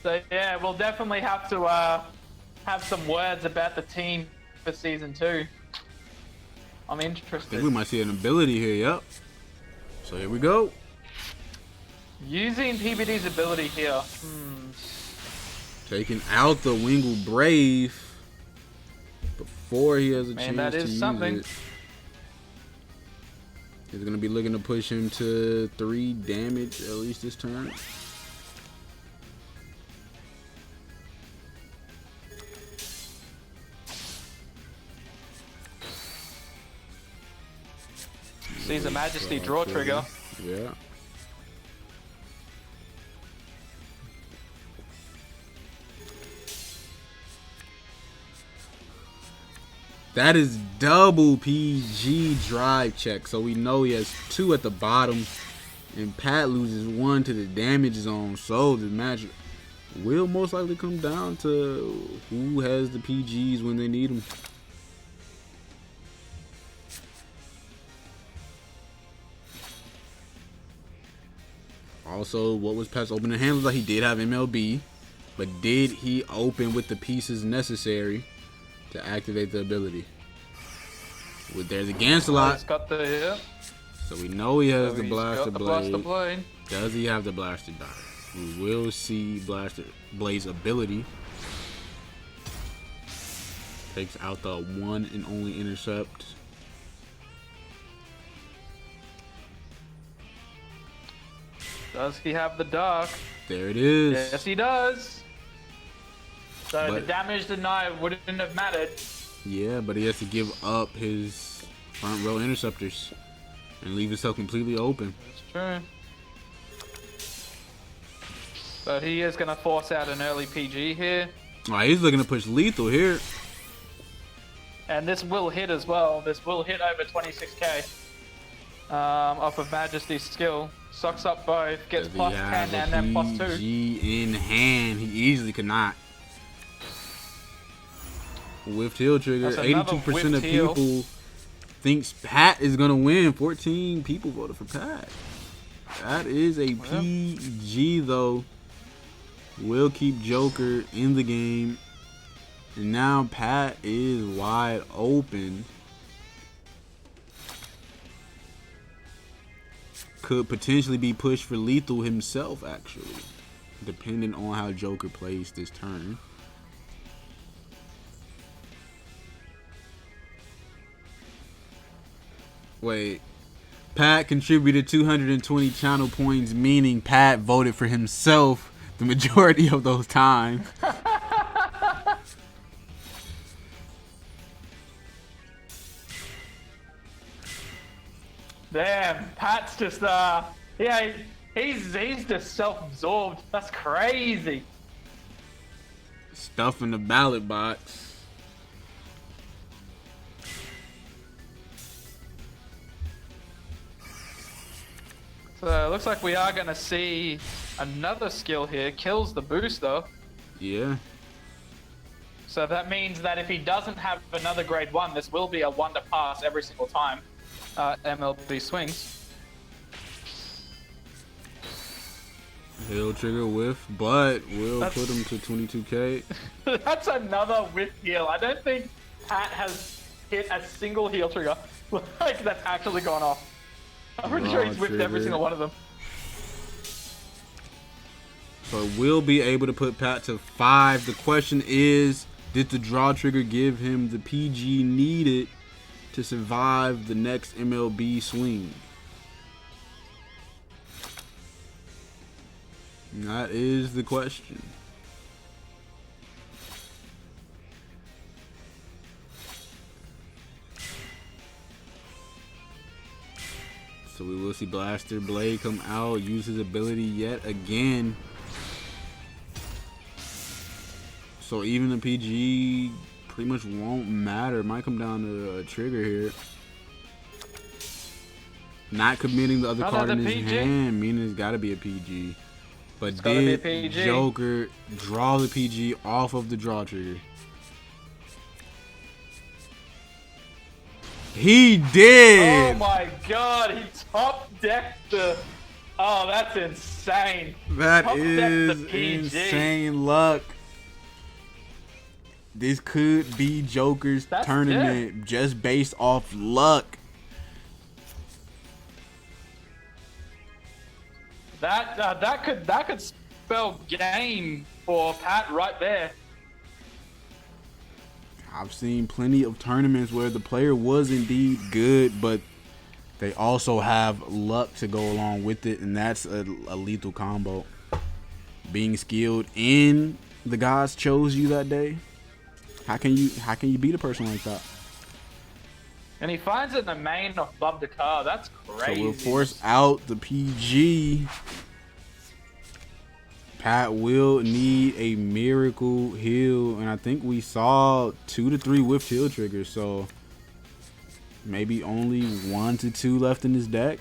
S1: So yeah, we'll definitely have to have some words about the team for season 2. I'm interested.
S2: I think we might see an ability here, yep. So here we go.
S1: Using PBD's ability here.
S2: Taking out the Wingle Brave before he has a chance
S1: that is
S2: to use
S1: something.
S2: it. He's going to be looking to push him to 3 damage at least this turn.
S1: Sees a Majesty draw trigger.
S2: Yeah. That is double PG drive check. So we know he has 2 at the bottom. And Pat loses 1 to the damage zone. So the match will most likely come down to who has the PGs when they need them. Also, what was Pat's opening hand? Was like he did have MLB, but did he open with the pieces necessary to activate the ability? Well, there's a Gancelot.
S1: He's got the, yeah.
S2: So we know he has
S1: So
S2: the
S1: he's
S2: Blaster
S1: got the
S2: Blade.
S1: Blaster Blade.
S2: Does he have the Blaster Dart? We will see Blaster Blade's ability. Takes out the one and only intercept.
S1: Does he have the Dark?
S2: There it is.
S1: Yes, he does. So
S2: But-
S1: the damage denied wouldn't have mattered.
S2: Yeah, but he has to give up his front row interceptors and leave himself completely open.
S1: That's true. But he is going to force out an early PG here.
S2: All right, he's looking to push lethal here.
S1: And this will hit as well. This will hit over 26k off of Majesty's skill. Sucks up both. Gets
S2: Does he
S1: plus
S2: have
S1: 10
S2: a
S1: and then plus 2.
S2: PG in hand? He easily could not. Whiffed heel trigger.
S1: That's another
S2: 82% of
S1: whiffed heel.
S2: people thinks Pat is gonna win. 14 people voted for Pat. That is a PG though. Will keep Joker in the game. And now Pat is wide open. Could potentially be pushed for lethal himself, actually, depending on how Joker plays this turn. Wait, Pat contributed 220 channel points, meaning Pat voted for himself the majority of those times.
S1: Damn, Pat's just yeah, he's just self-absorbed. That's crazy.
S2: Stuff in the ballot box.
S1: So it looks like we are gonna see another skill here. Kills the booster.
S2: Yeah.
S1: So that means that if he doesn't have another grade 1, this will be a 1 to pass every single time MLB swings.
S2: Heel trigger whiff, but will
S1: That's-
S2: put him to 22k.
S1: That's another whiff heal. I don't think Pat has hit a single heal trigger like that's actually gone off. I'm pretty sure he's whiffed every
S2: trigger.
S1: single one of them.
S2: So we'll be able to put Pat to 5. The question is, did the draw trigger give him the PG needed to survive the next MLB swing? And that is the question. So we will see Blaster Blade come out, use his ability yet again. So even the PG pretty much won't matter. It might come down to a trigger here. Not committing the other card in his
S1: PG?
S2: hand, meaning it's gotta be a PG. But
S1: gotta be a
S2: did
S1: PG.
S2: Joker draw the PG off of the draw trigger? He did!
S1: Oh my god, he top decked the. Oh, that's insane.
S2: That
S1: Top decked
S2: is
S1: the PG.
S2: insane luck. This could be Joker's
S1: That's
S2: tournament just based off luck.
S1: That could spell game for Pat right there.
S2: I've seen plenty of tournaments where the player was indeed good, but they also have luck to go along with it, and that's a lethal combo. Being skilled and the gods chose you that day. How can you beat a person like that?
S1: And he finds it in the main above the car. That's crazy.
S2: So we'll force out the PG. Pat will need a miracle heal, and I think we saw 2 to 3 whiffed heal triggers, so maybe only 1 to 2 left in his deck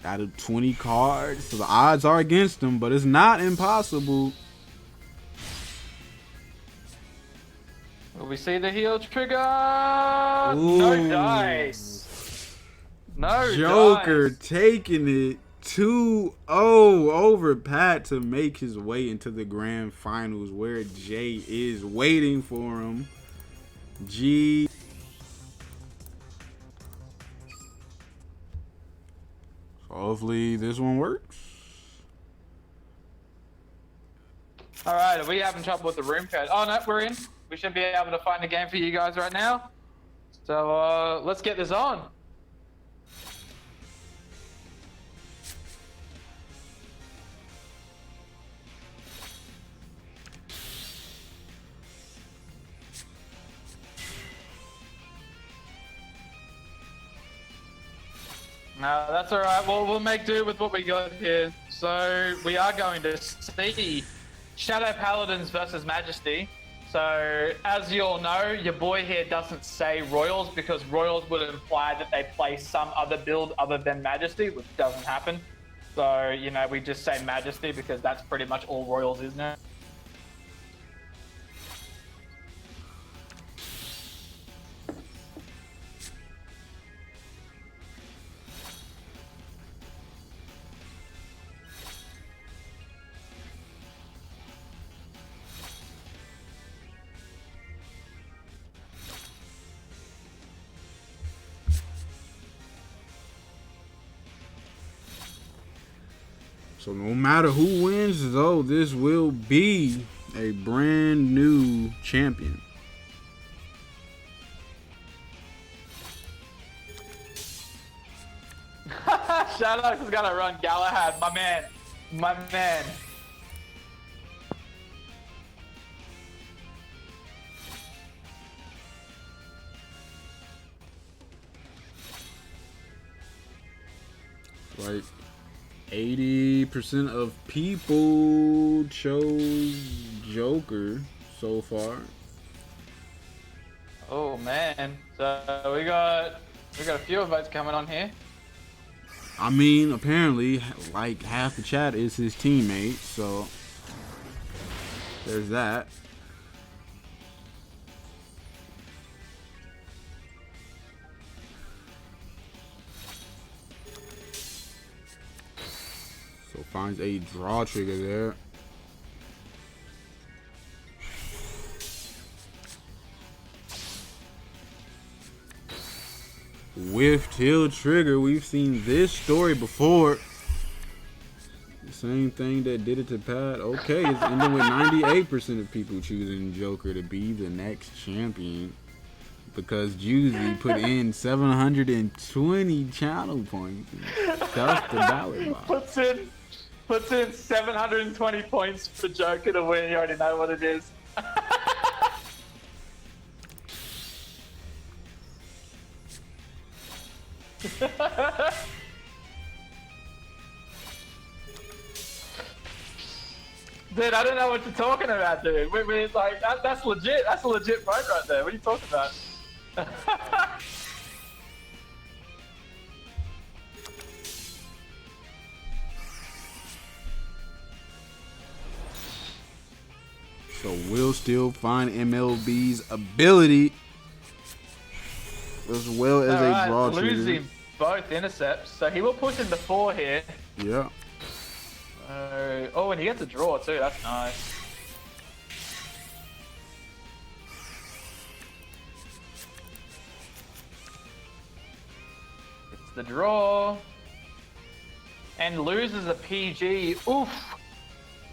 S2: out of 20 cards. So the odds are against him, but it's not impossible.
S1: Will we see the heal trigger?
S2: Ooh.
S1: No dice. No
S2: Joker
S1: dice.
S2: taking it 2-0 over Pat to make his way into the grand finals where Jay is waiting for him. G. Hopefully this one works.
S1: All right, are we having trouble with the room code? Oh no, we're in. We should be able to find a game for you guys right now. So let's get this on. No, that's all right. Well, we'll make do with what we got here. So we are going to see Shadow Paladins versus Majesty. So as you all know, your boy here doesn't say Royals because Royals would imply that they play some other build other than Majesty, which doesn't happen. So, you know, we just say Majesty because that's pretty much all Royals is now.
S2: So no matter who wins, though, this will be a brand new champion.
S1: Shadow's is gonna run Galahad, my man. My man.
S2: Like 80% of people chose Joker so far.
S1: Oh man. So we got a few votes coming on here.
S2: I mean, apparently, like half the chat is his teammate, so there's that. So finds a draw trigger there. Whiffed heal trigger. We've seen this story before. The same thing that did it to Pat. Okay, it's ending with 98% of people choosing Joker to be the next champion because Juicy put in 720 channel points and stuffed the ballot box.
S1: Puts in 720 points for Joker to win. You already know what it is. Dude, I don't know what you're talking about, dude. We're like, that's legit. That's a legit vote right there. What are you talking about?
S2: So we'll still find MLB's ability as well as a draw trigger.
S1: Losing both intercepts, so he will push into 4 here.
S2: Yeah.
S1: Oh, and he gets a draw too. That's nice. It's the draw. And loses a PG. Oof.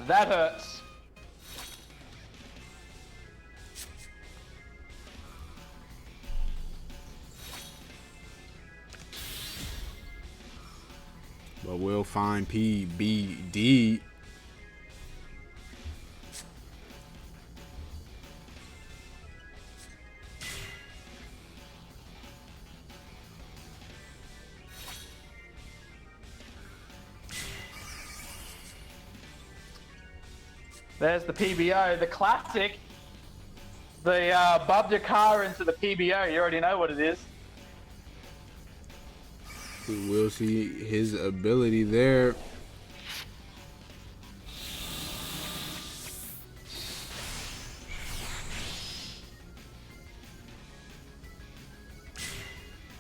S1: That hurts.
S2: But we'll find PBD.
S1: There's the PBO, the classic. The bub your car into the PBO. You already know what it is.
S2: We will see his ability there.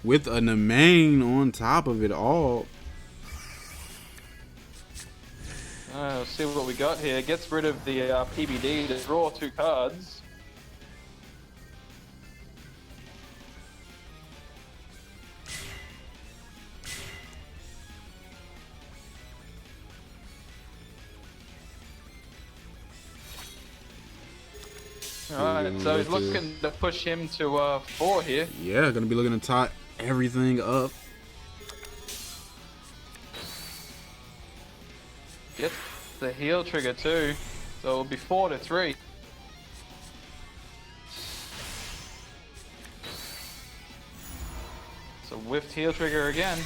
S2: With a main on top of it all.
S1: Let's see what we got here. Gets rid of the PBD to draw 2 cards. Alright, so he's looking to push him to 4 here.
S2: Yeah, gonna be looking to tie everything up.
S1: Gets the heal trigger too, so it'll be 4 to 3. So whiffed heal trigger again.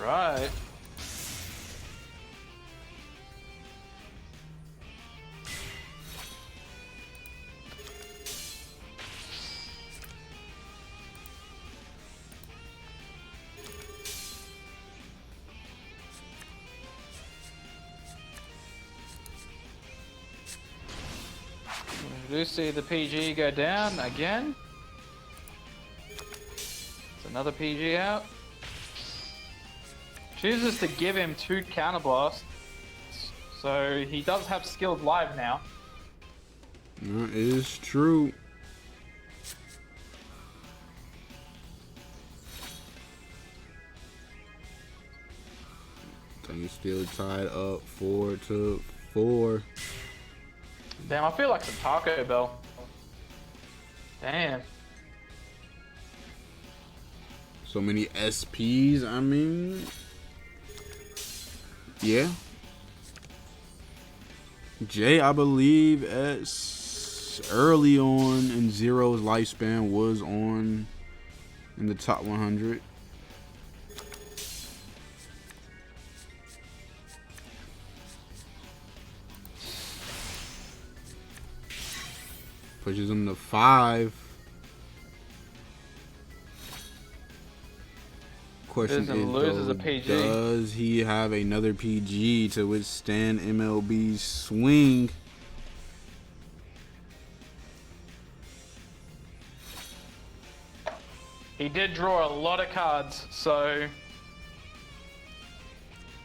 S1: Right. We do see the PG go down again. It's another PG out. Chooses to give him 2 counterblasts, so he does have skilled live now.
S2: That is true. Thing still tied up 4 to 4.
S1: Damn, I feel like some Taco Bell. Damn.
S2: So many SPs, I mean. Yeah. Jay, I believe, early on in Zero's lifespan was in the top 100. Pushes him to 5. Question is, though, does he have another PG to withstand MLB's swing?
S1: He did draw a lot of cards, so...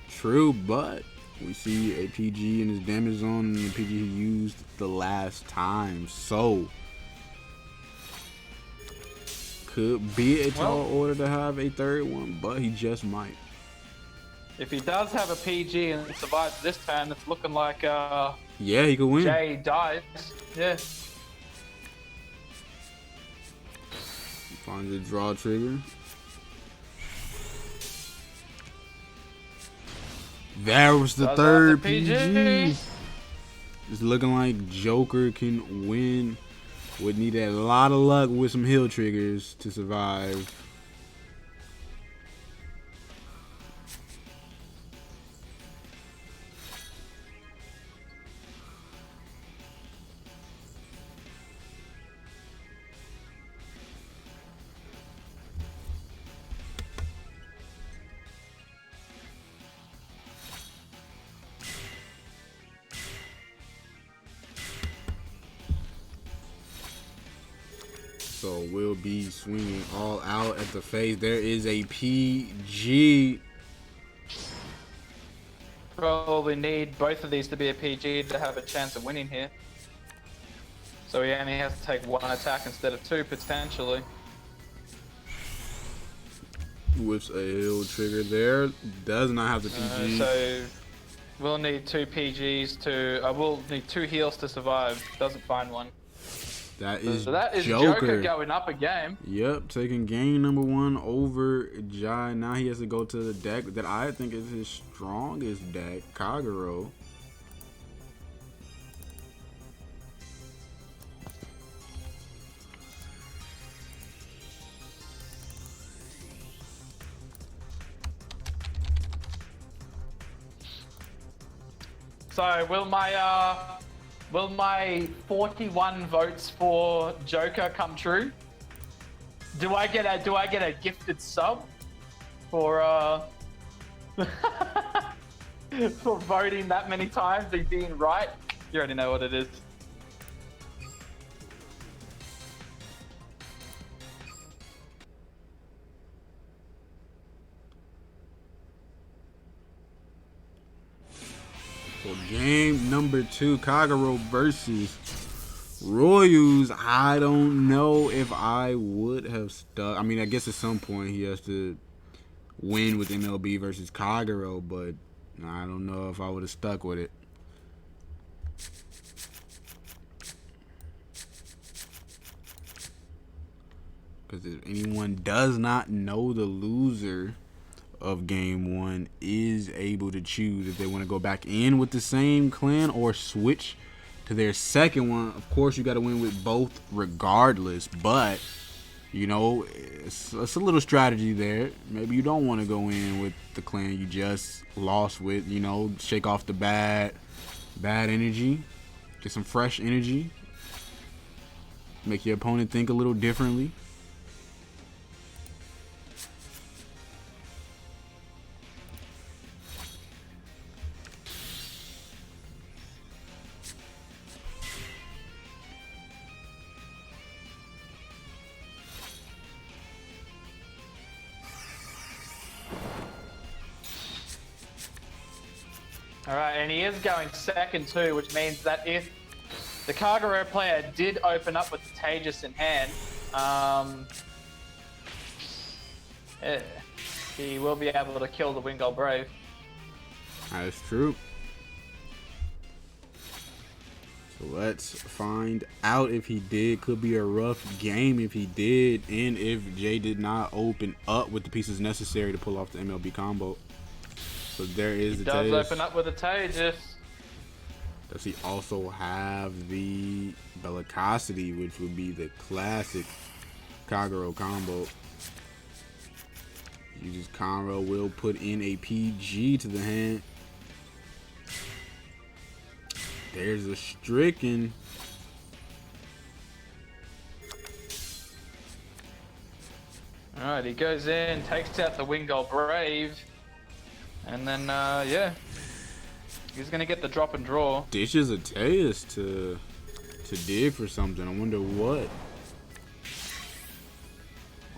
S2: True, but we see a PG in his damage zone and the PG he used the last time, so... Could be a tall order to have a third one, but he just might.
S1: If he does have a PG and survives this turn, it's looking like
S2: yeah, he could win.
S1: Jay dies. Yeah.
S2: Finds the draw trigger. That was the third PG. It's looking like Joker can win. Would need a lot of luck with some heal triggers to survive. So we'll be swinging all out at the face. There is a PG.
S1: Probably need both of these to be a PG to have a chance of winning here. So he only has to take 1 attack instead of 2 potentially.
S2: Whips a hill trigger there. Does not have the PG.
S1: So we'll need 2 PGs to. I will need 2 heals to survive. Doesn't find one.
S2: That is
S1: Joker going up a game.
S2: Yep, taking game number 1 over Jai. Now he has to go to the deck that I think is his strongest deck, Kagero.
S1: So will my 41 votes for Joker come true? Do I get a gifted sub for for voting that many times and being right? You already know what it is.
S2: For game number 2, Kagero versus Royals. I don't know if I would have stuck. I mean, I guess at some point he has to win with MLB versus Kagero, but I don't know if I would have stuck with it. Because if anyone does not know, the loser of game 1 is able to choose if they want to go back in with the same clan or switch to their second one. Of course, you got to win with both regardless, but you know, it's a little strategy there. Maybe you don't want to go in with the clan you just lost with, you know, shake off the bad energy, get some fresh energy, make your opponent think a little differently.
S1: Alright, and he is going second too, which means that if the Kagero player did open up with Tejas in hand, he will be able to kill the Wingold Brave.
S2: That's true. So let's find out if he did. Could be a rough game if he did, and if Jay did not open up with the pieces necessary to pull off the MLB combo. So there is the Tejas.
S1: He does open up with a Tejas.
S2: Does he also have the Bellicosity, which would be the classic Kagero combo? Uses Conroe, will put in a PG to the hand. There's a Stricken.
S1: Alright, he goes in, takes out the Wingold Brave, and then, yeah. He's gonna get the drop and draw.
S2: Dishes a Tejas to dig for something. I wonder what.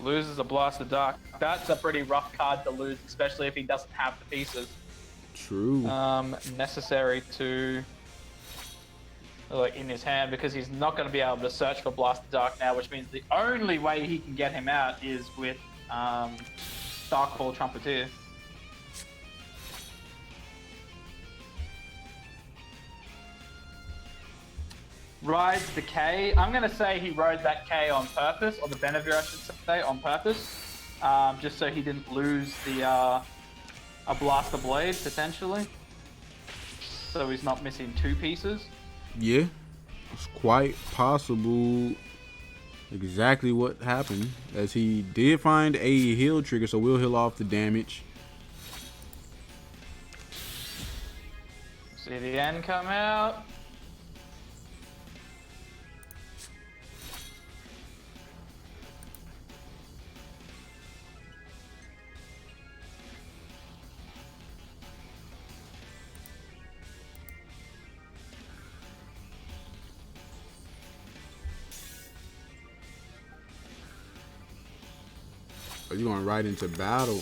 S1: Loses a Blast of Dark. That's a pretty rough card to lose, especially if he doesn't have the pieces.
S2: True.
S1: Necessary to, like, in his hand, because he's not going to be able to search for Blast of Dark now, which means the only way he can get him out is with Darkfall Trumpeter. Rides the K. I'm going to say he rode that K on purpose, or the Benevere, I should say, on purpose, just so he didn't lose the a Blaster Blade, potentially. So he's not missing 2 pieces.
S2: Yeah, it's quite possible exactly what happened, as he did find a heal trigger, so we'll heal off the damage.
S1: See the end come out.
S2: You're going right into battle.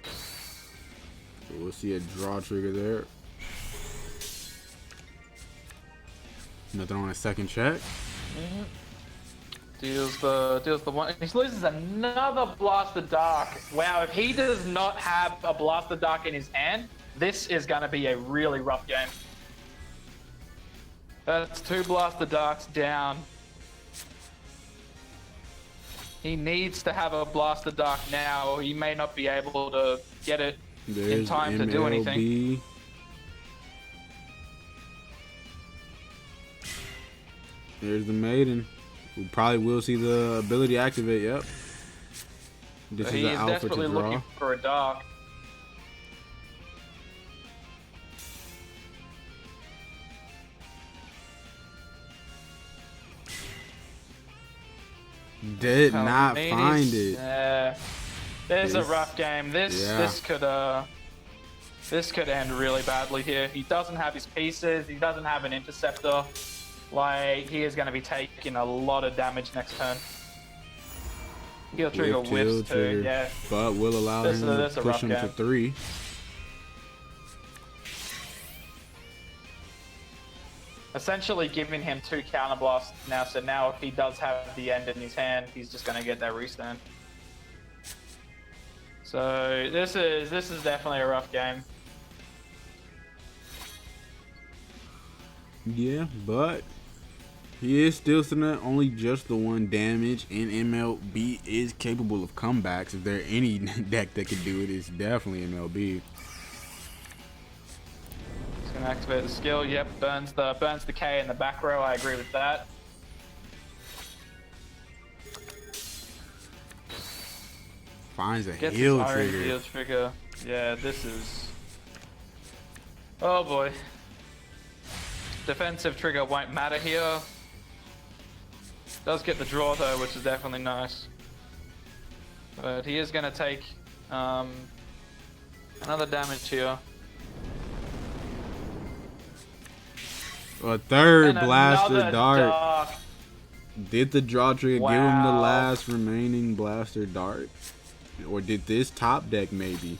S2: So we'll see a draw trigger there. Nothing on a second check.
S1: Deals the one. He loses another Blaster Dark. Wow, if he does not have a Blaster Dark in his hand, this is going to be a really rough game. That's 2 Blaster Darks down. He needs to have a Blaster Dark now, or he may not be able to get it in time to do anything.
S2: There's the Maiden. We probably will see the ability activate, yep. This
S1: He is desperately looking for a Dark.
S2: Did not find it.
S1: Yeah. There's a rough game. This could end really badly here. He doesn't have his pieces. He doesn't have an interceptor. Like, he is going to be taking a lot of damage next turn. He'll trigger whiffs too, yeah.
S2: But will allow him to push him to 3.
S1: Essentially giving him 2 counter blasts now, so now if he does have the end in his hand, he's just going to get that restand. So this is definitely a rough game.
S2: Yeah, but he is still sitting at only just the 1 damage, and MLB is capable of comebacks. If there any deck that can do it, it's definitely MLB.
S1: He's gonna activate the skill. Yep, burns the K in the back row. I agree with that.
S2: Finds a
S1: Gets
S2: heal
S1: his iron
S2: trigger.
S1: heal trigger. Yeah, this is. Oh boy. Defensive trigger won't matter here. Does get the draw though, which is definitely nice. But he is going to take another damage here.
S2: A third
S1: And
S2: Blaster Dart.
S1: Dark.
S2: Did the draw trigger give him the
S1: Wow.
S2: last remaining Blaster Dart? Or did this top deck maybe?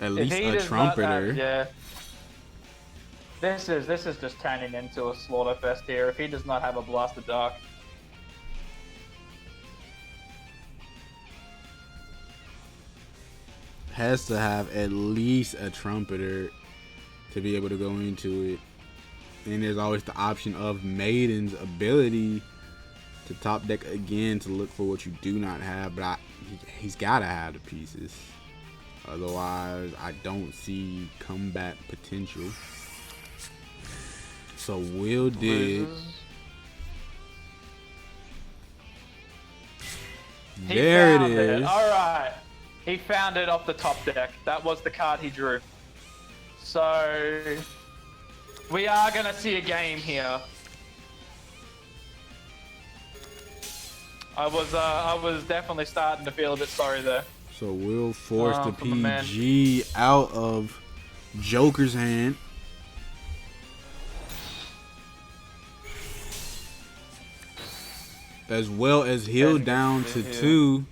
S2: At
S1: If
S2: least
S1: he
S2: a
S1: does not
S2: trumpeter.
S1: have- yeah. This is just turning into a slaughter fest here. If he does not have a Blaster Dark.
S2: Has to have at least a trumpeter to be able to go into it. And there's always the option of Maiden's ability to top deck again to look for what you do not have. But he's got to have the pieces. Otherwise, I don't see comeback potential. So Will did. There it is.
S1: All right. He found it off the top deck. That was the card he drew. So we are going to see a game here. I was definitely starting to feel a bit sorry there.
S2: So Will force the
S1: from the
S2: PG out of Joker's hand. As well as heal down to 2.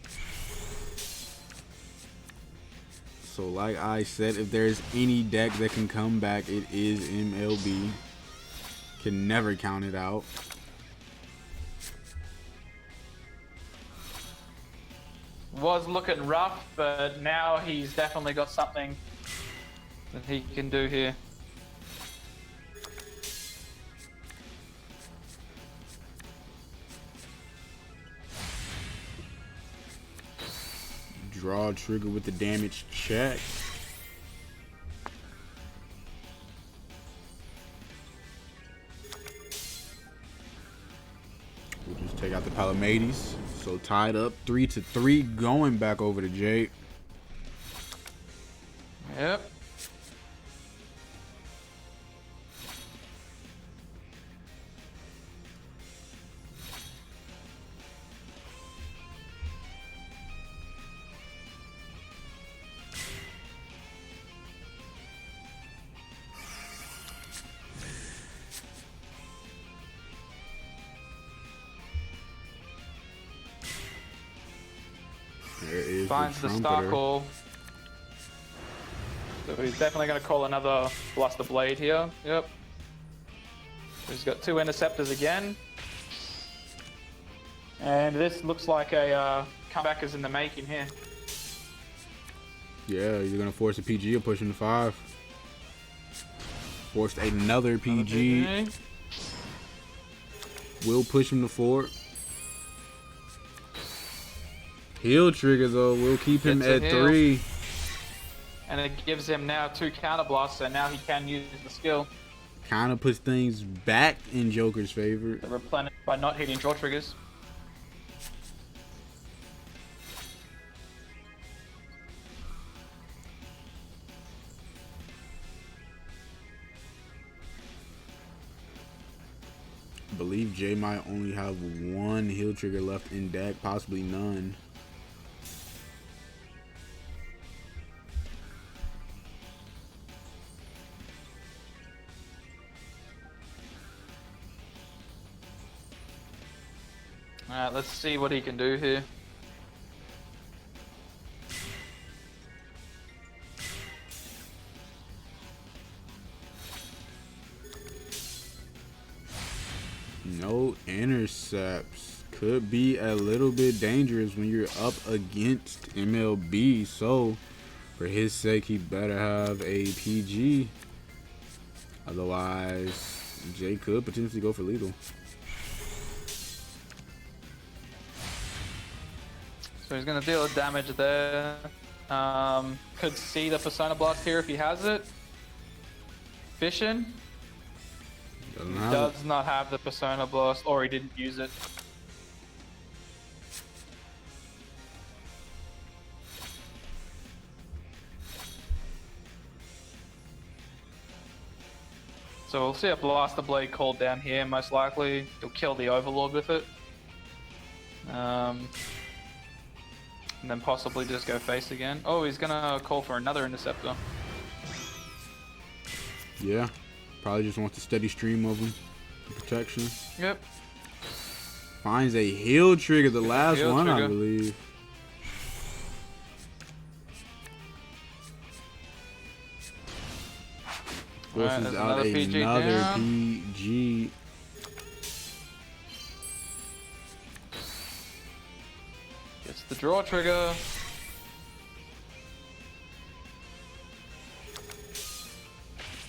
S2: So like I said, if there's any deck that can come back, it is MLB. Can never count it out.
S1: Was looking rough, but now he's definitely got something that he can do here.
S2: Draw trigger with the damage check. We'll just take out the Palamedes. So tied up 3-3, going back over to Jake.
S1: Yep.
S2: There is
S1: Finds the star call. So he's definitely going to call another Blaster Blade here. Yep. He's got 2 interceptors again. And this looks like a comeback is in the making here.
S2: Yeah, you're gonna force a PG or push him to 5. Forced another PG. Will push him to 4. Heal trigger though, will keep him at 3.
S1: And it gives him now 2 counter blasts, so now he can use the skill.
S2: Kind of puts things back in Joker's favor.
S1: The replenish by not hitting draw triggers.
S2: I believe Jay might only have 1 heal trigger left in deck, possibly none.
S1: Alright, let's see what he can do here.
S2: No intercepts. Could be a little bit dangerous when you're up against MLB. So, for his sake, he better have a PG. Otherwise, Jay could potentially go for lethal.
S1: So he's going to deal damage there. Could see the Persona Blast here if he has it. Fission. Does not have the Persona Blast, or he didn't use it. So we'll see a Blaster Blade called down here, most likely. He'll kill the Overlord with it. And then possibly just go face again. Oh, he's gonna call for another Interceptor.
S2: Yeah. Probably just wants a steady stream of them for protection.
S1: Yep.
S2: Finds a heal trigger, the last one,
S1: trigger.
S2: I believe. Forces out
S1: another PG
S2: another
S1: down.
S2: PG.
S1: Gets the draw trigger.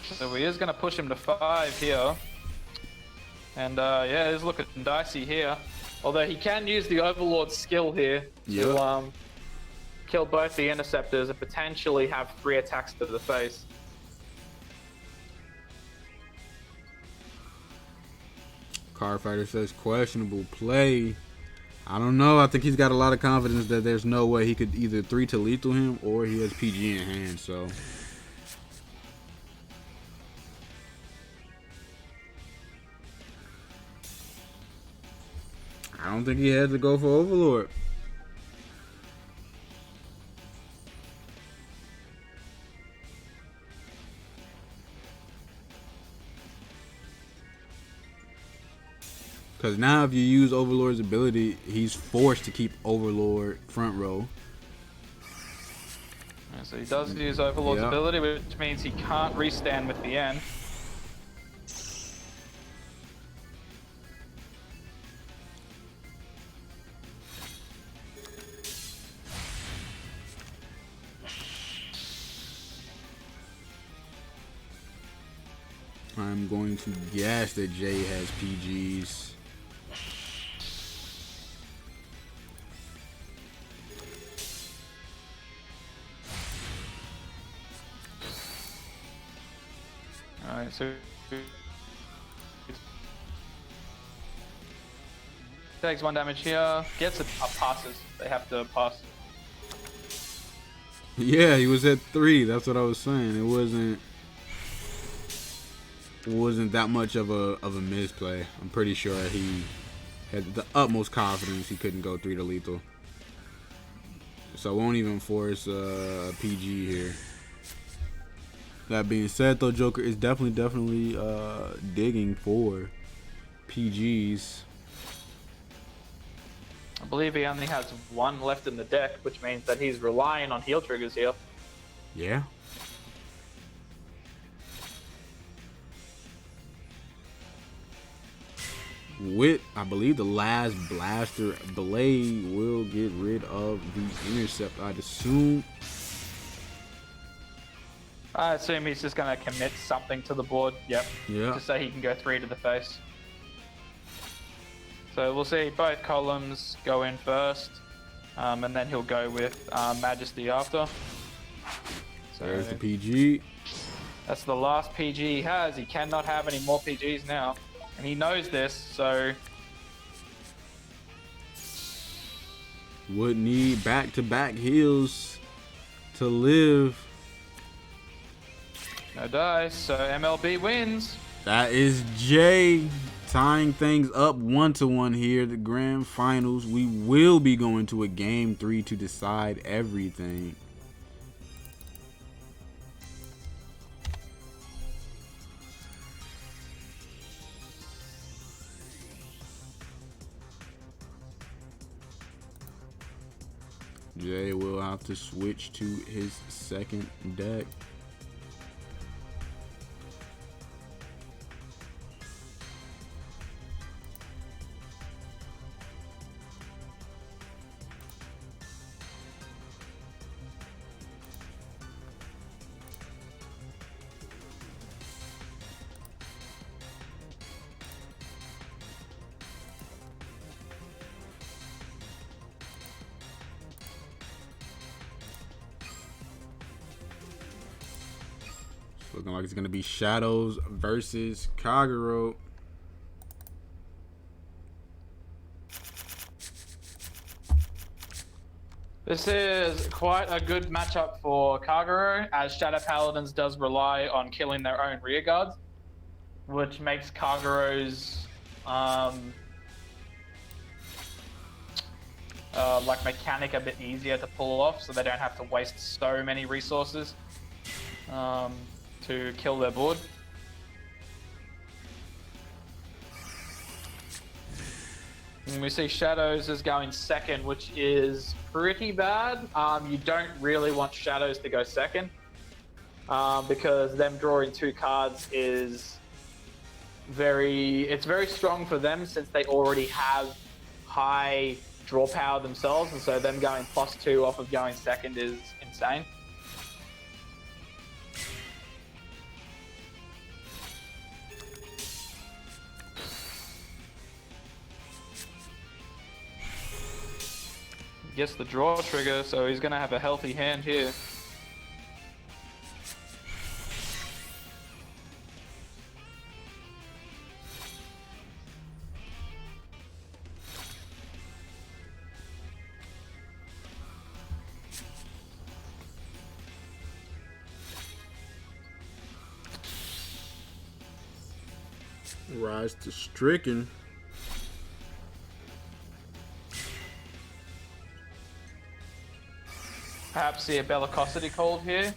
S1: So he is going to push him to 5 here. And yeah, it's looking dicey here. Although he can use the Overlord skill here to kill both the Interceptors and potentially have 3 attacks to the face.
S2: Carfighter says questionable play. I don't know. I think he's got a lot of confidence that there's no way he could either 3 to lethal him or he has PG in hand. So I don't think he had to go for Overlord. Because now if you use Overlord's ability, he's forced to keep Overlord front row.
S1: Yeah, so he does use Overlord's ability, which means he can't restand with the end.
S2: I'm going to guess that Jay has PGs.
S1: Alright, so takes 1 damage here, gets a passes. They have to pass.
S2: Yeah, he was at 3. That's what I was saying. It wasn't that much of a misplay. I'm pretty sure he had the utmost confidence he couldn't go 3 to lethal. So won't even force a PG here. That being said, though, Joker is definitely digging for PGs.
S1: I believe he only has 1 left in the deck, which means that he's relying on heal triggers here.
S2: Yeah. with, I believe, the last blaster blade will get rid of the intercept, I'd assume.
S1: I assume he's just going to commit something to the board. Yep.
S2: Yeah.
S1: Just so he can go 3 to the face. So we'll see both columns go in first. And then he'll go with Majesty after. So
S2: there's the PG.
S1: That's the last PG he has. He cannot have any more PGs now. And he knows this, so...
S2: would need back-to-back heals to live.
S1: No dice, so MLB wins.
S2: That is Jay tying things up 1-1 here. The grand finals. We will be going to a game 3 to decide everything. Jay will have to switch to his second deck. Looking like it's going to be Shadows versus Kagero.
S1: This is quite a good matchup for Kagero, as Shadow Paladins does rely on killing their own rear guards, which makes Kagero's like mechanic a bit easier to pull off, so they don't have to waste so many resources to kill their board. And we see Shadows is going second, which is pretty bad. You don't really want Shadows to go second because them drawing 2 cards is very strong for them, since they already have high draw power themselves, and so them going +2 off of going second is insane. Gets the draw trigger, so he's gonna have a healthy hand here.
S2: Rise to Stricken.
S1: Perhaps see a Bellicosity called here.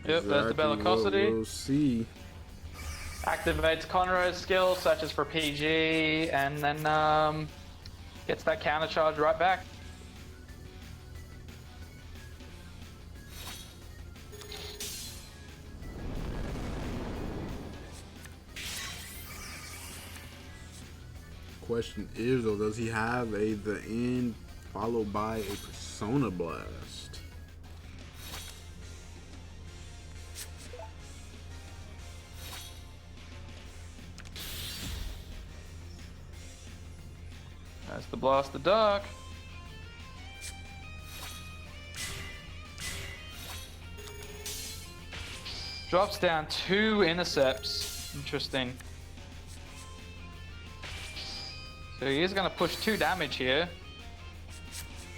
S1: Yep, there's the Bellicosity.
S2: We'll see.
S1: Activates Conroe's skill, searches for PG, and then gets that counter charge right back.
S2: Question is, though, does he have the end followed by a Persona Blast?
S1: That's the Blast the Dark. Drops down 2 intercepts. Interesting. So he is going to push 2 damage here.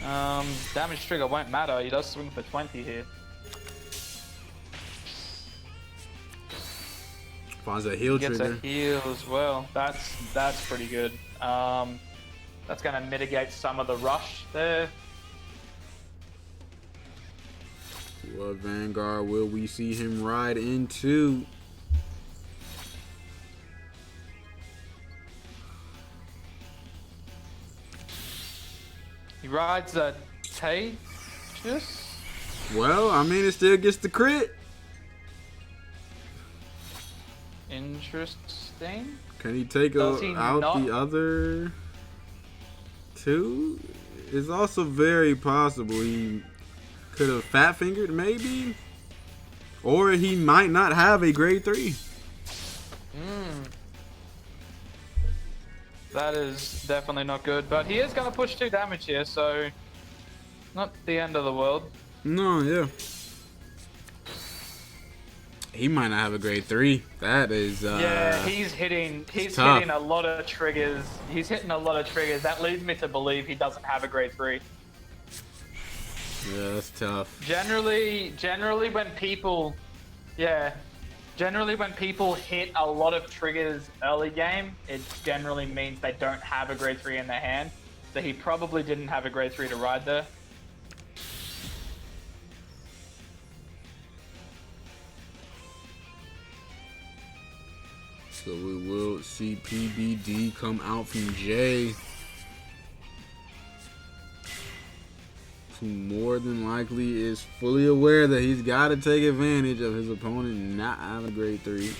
S1: Damage trigger won't matter. He does swing for 20 here.
S2: Finds a heal
S1: Gets
S2: trigger.
S1: a heal as well. That's pretty good. That's going to mitigate some of the rush there.
S2: What Vanguard will we see him ride into?
S1: He rides a Tejas.
S2: Well, I mean, it still gets the crit.
S1: Interesting.
S2: Can he take
S1: Does he
S2: out
S1: not?
S2: the other two? It's also very possible he could have fat fingered, maybe, or he might not have a grade 3.
S1: That is definitely not good, but he is going to push 2 damage here, so not the end of the world.
S2: No, yeah. He might not have a grade 3. That is
S1: yeah, he's hitting a lot of triggers. He's hitting a lot of triggers. That leads me to believe he doesn't have a grade 3.
S2: Yeah, that's tough.
S1: Generally when people hit a lot of triggers early game, it generally means they don't have a grade 3 in their hand. So he probably didn't have a grade 3 to ride there.
S2: So we will see PBD come out from Jay, who more than likely is fully aware that he's got to take advantage of his opponent not having a grade 3.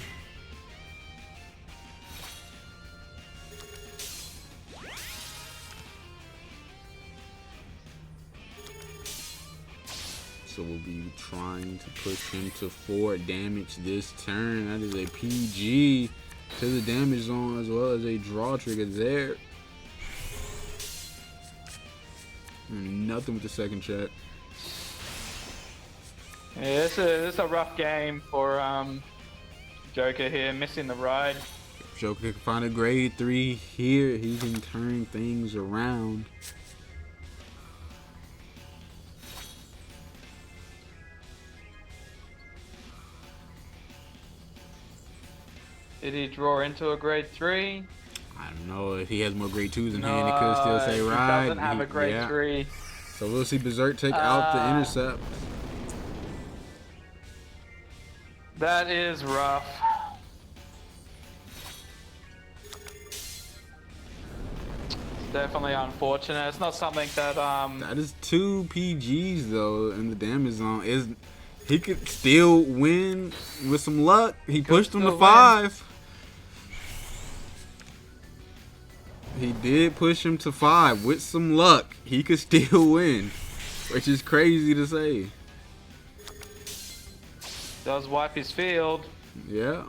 S2: So we'll be trying to push him to 4 damage this turn. That is a PG to the damage zone as well as a draw trigger there. Nothing with the second check.
S1: Yeah, this is a rough game for Joker here, missing the ride.
S2: If Joker can find a grade 3 here, he can turn things around.
S1: Did he draw into a grade 3?
S2: I don't know if he has more grade 2s in hand. He could still say ride.
S1: He doesn't have a grade 3.
S2: So we'll see Berserk take out the intercept.
S1: That is rough. It's definitely unfortunate. It's not something that
S2: That is 2 PGs though in the damage zone. He could still win with some luck. He pushed him to 5. He did push him to 5 with some luck. He could still win, which is crazy to say.
S1: Does wipe his field.
S2: Yeah.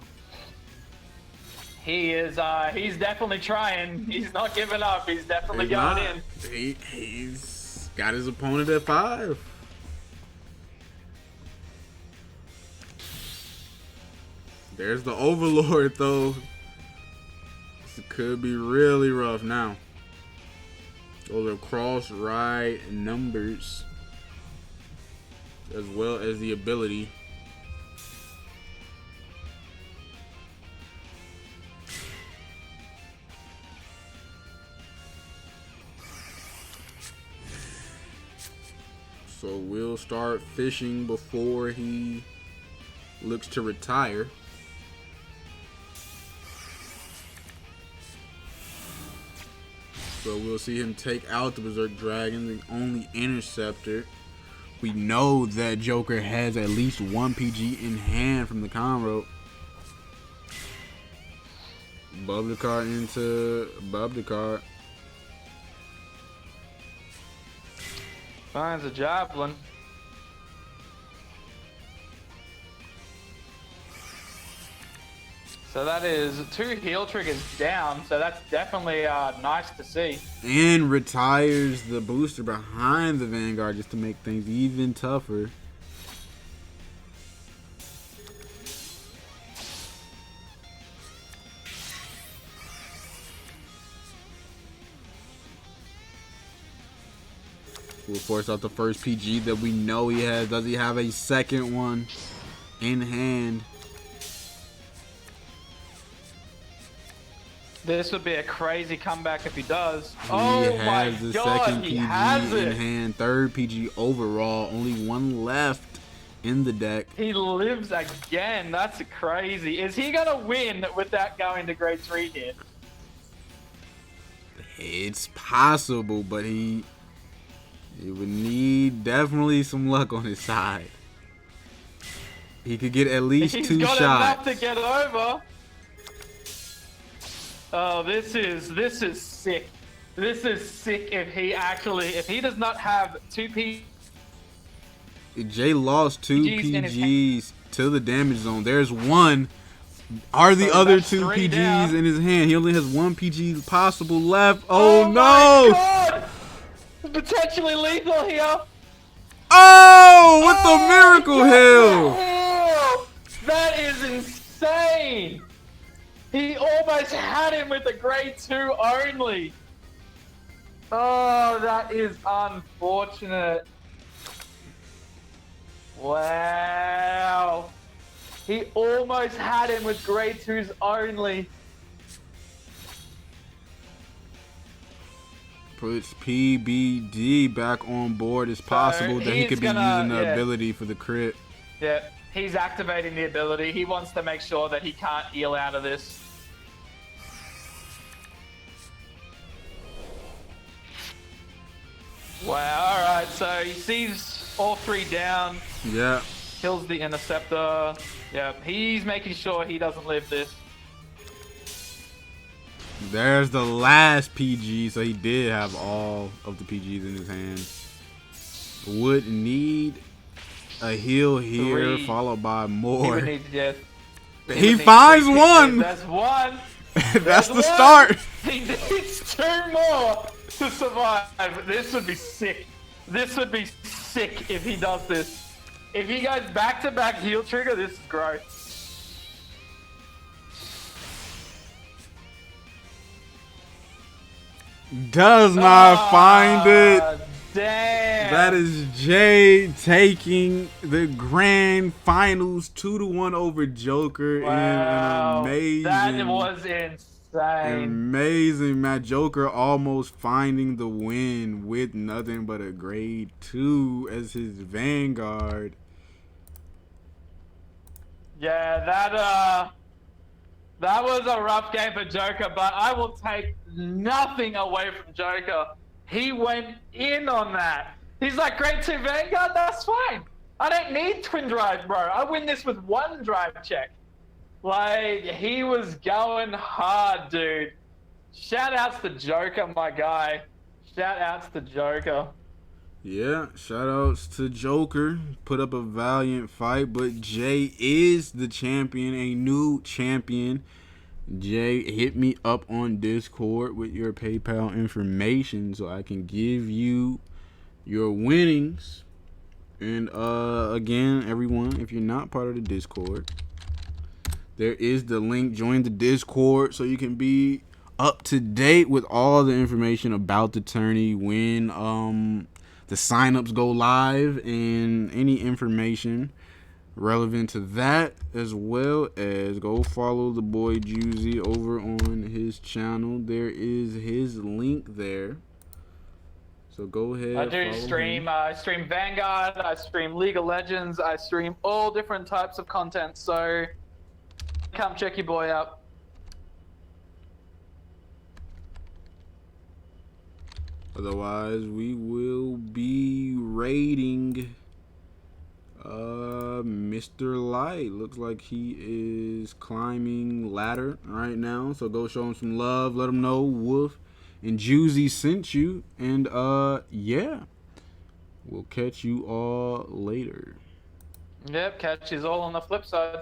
S1: He is. He's definitely trying. He's not giving up. He's definitely going in.
S2: He's got his opponent at 5. There's the Overlord though. This could be really rough now. Those are cross ride numbers as well as the ability. So we'll start fishing before he looks to retire. So we'll see him take out the Berserk Dragon, the only interceptor. We know that Joker has at least 1 PG in hand from the combo. Bub the card into Bub the card.
S1: Finds a javelin. So that is 2 heal triggers down, so that's definitely nice to see.
S2: And retires the booster behind the Vanguard just to make things even tougher. We'll force out the first PG that we know he has. Does he have a second one in hand?
S1: This would be a crazy comeback if he does.
S2: He
S1: oh my
S2: has the
S1: god,
S2: second
S1: he
S2: PG
S1: has
S2: in
S1: it.
S2: hand. 3rd PG overall. Only 1 left in the deck.
S1: He lives again. That's crazy. Is he gonna win without going to grade 3 here?
S2: It's possible, but he He would need definitely some luck on his side. He could get at least
S1: He's
S2: 2
S1: got
S2: shots.
S1: enough to get over. Oh, this is sick. This is sick if he does not have 2
S2: Jay lost 2
S1: PGs in his
S2: PGs to the damage zone. There's one. Are the
S1: So
S2: other
S1: that's
S2: 2
S1: 3
S2: PGs
S1: down.
S2: in his hand? He only has 1 PG possible left.
S1: Oh
S2: Oh,
S1: my
S2: no!
S1: God! Potentially lethal here.
S2: Oh, with the
S1: Oh,
S2: miracle
S1: what
S2: hill!
S1: the hell? That is insane. He almost had him with a grade 2 only. Oh, that is unfortunate. Wow. He almost had him with grade 2s only.
S2: Puts PBD back on board. It's possible that he
S1: he's
S2: could be
S1: gonna-
S2: using the
S1: yeah.
S2: ability for the crit.
S1: Yeah, he's activating the ability. He wants to make sure that he can't heal out of this. Wow, alright, so he sees all 3 down,
S2: Yeah.
S1: kills the interceptor. Yeah, he's making sure he doesn't live this.
S2: There's the last PG, so he did have all of the PGs in his hands. Would need a heal here,
S1: 3.
S2: followed by
S1: He
S2: more.
S1: would need, yeah,
S2: He
S1: would need
S2: finds
S1: 3
S2: one!
S1: That's 1!
S2: That's the
S1: one.
S2: start!
S1: He needs 2 more to survive. This would be sick. This would be sick if he does this. If he goes back-to-back heal trigger, this is great.
S2: Does not find it.
S1: Damn.
S2: That is Jay taking the grand finals 2-1 over Joker
S1: Wow.
S2: in an amazing,
S1: That was insane.
S2: amazing match. Joker almost finding the win with nothing but a grade 2 as his Vanguard.
S1: Yeah, that was a rough game for Joker, but I will take nothing away from Joker. He went in on that. He's like, grade 2 Vanguard, that's fine. I don't need twin drive, bro. I win this with 1 drive check. Like, he was going hard, dude. Shout outs to Joker, my guy. Shout outs to Joker.
S2: Yeah, shout outs to Joker. Put up a valiant fight, but Jay is the champion, a new champion. Jay, hit me up on Discord with your PayPal information so I can give you your winnings. And again, everyone, if you're not part of the Discord, there is the link. Join the Discord so you can be up to date with all the information about the tourney when the signups go live and any information relevant to that, as well as go follow the boy Juicy over on his channel. There is his link there. So go ahead.
S1: I do stream. I stream Vanguard. I stream League of Legends. I stream all different types of content. So come check your boy out.
S2: Otherwise, we will be raiding Mr. Light. Looks like he is climbing ladder right now. So go show him some love. Let him know Wolf and Juicy sent you. And yeah. We'll catch you all later.
S1: Yep, catch is all on the flip side.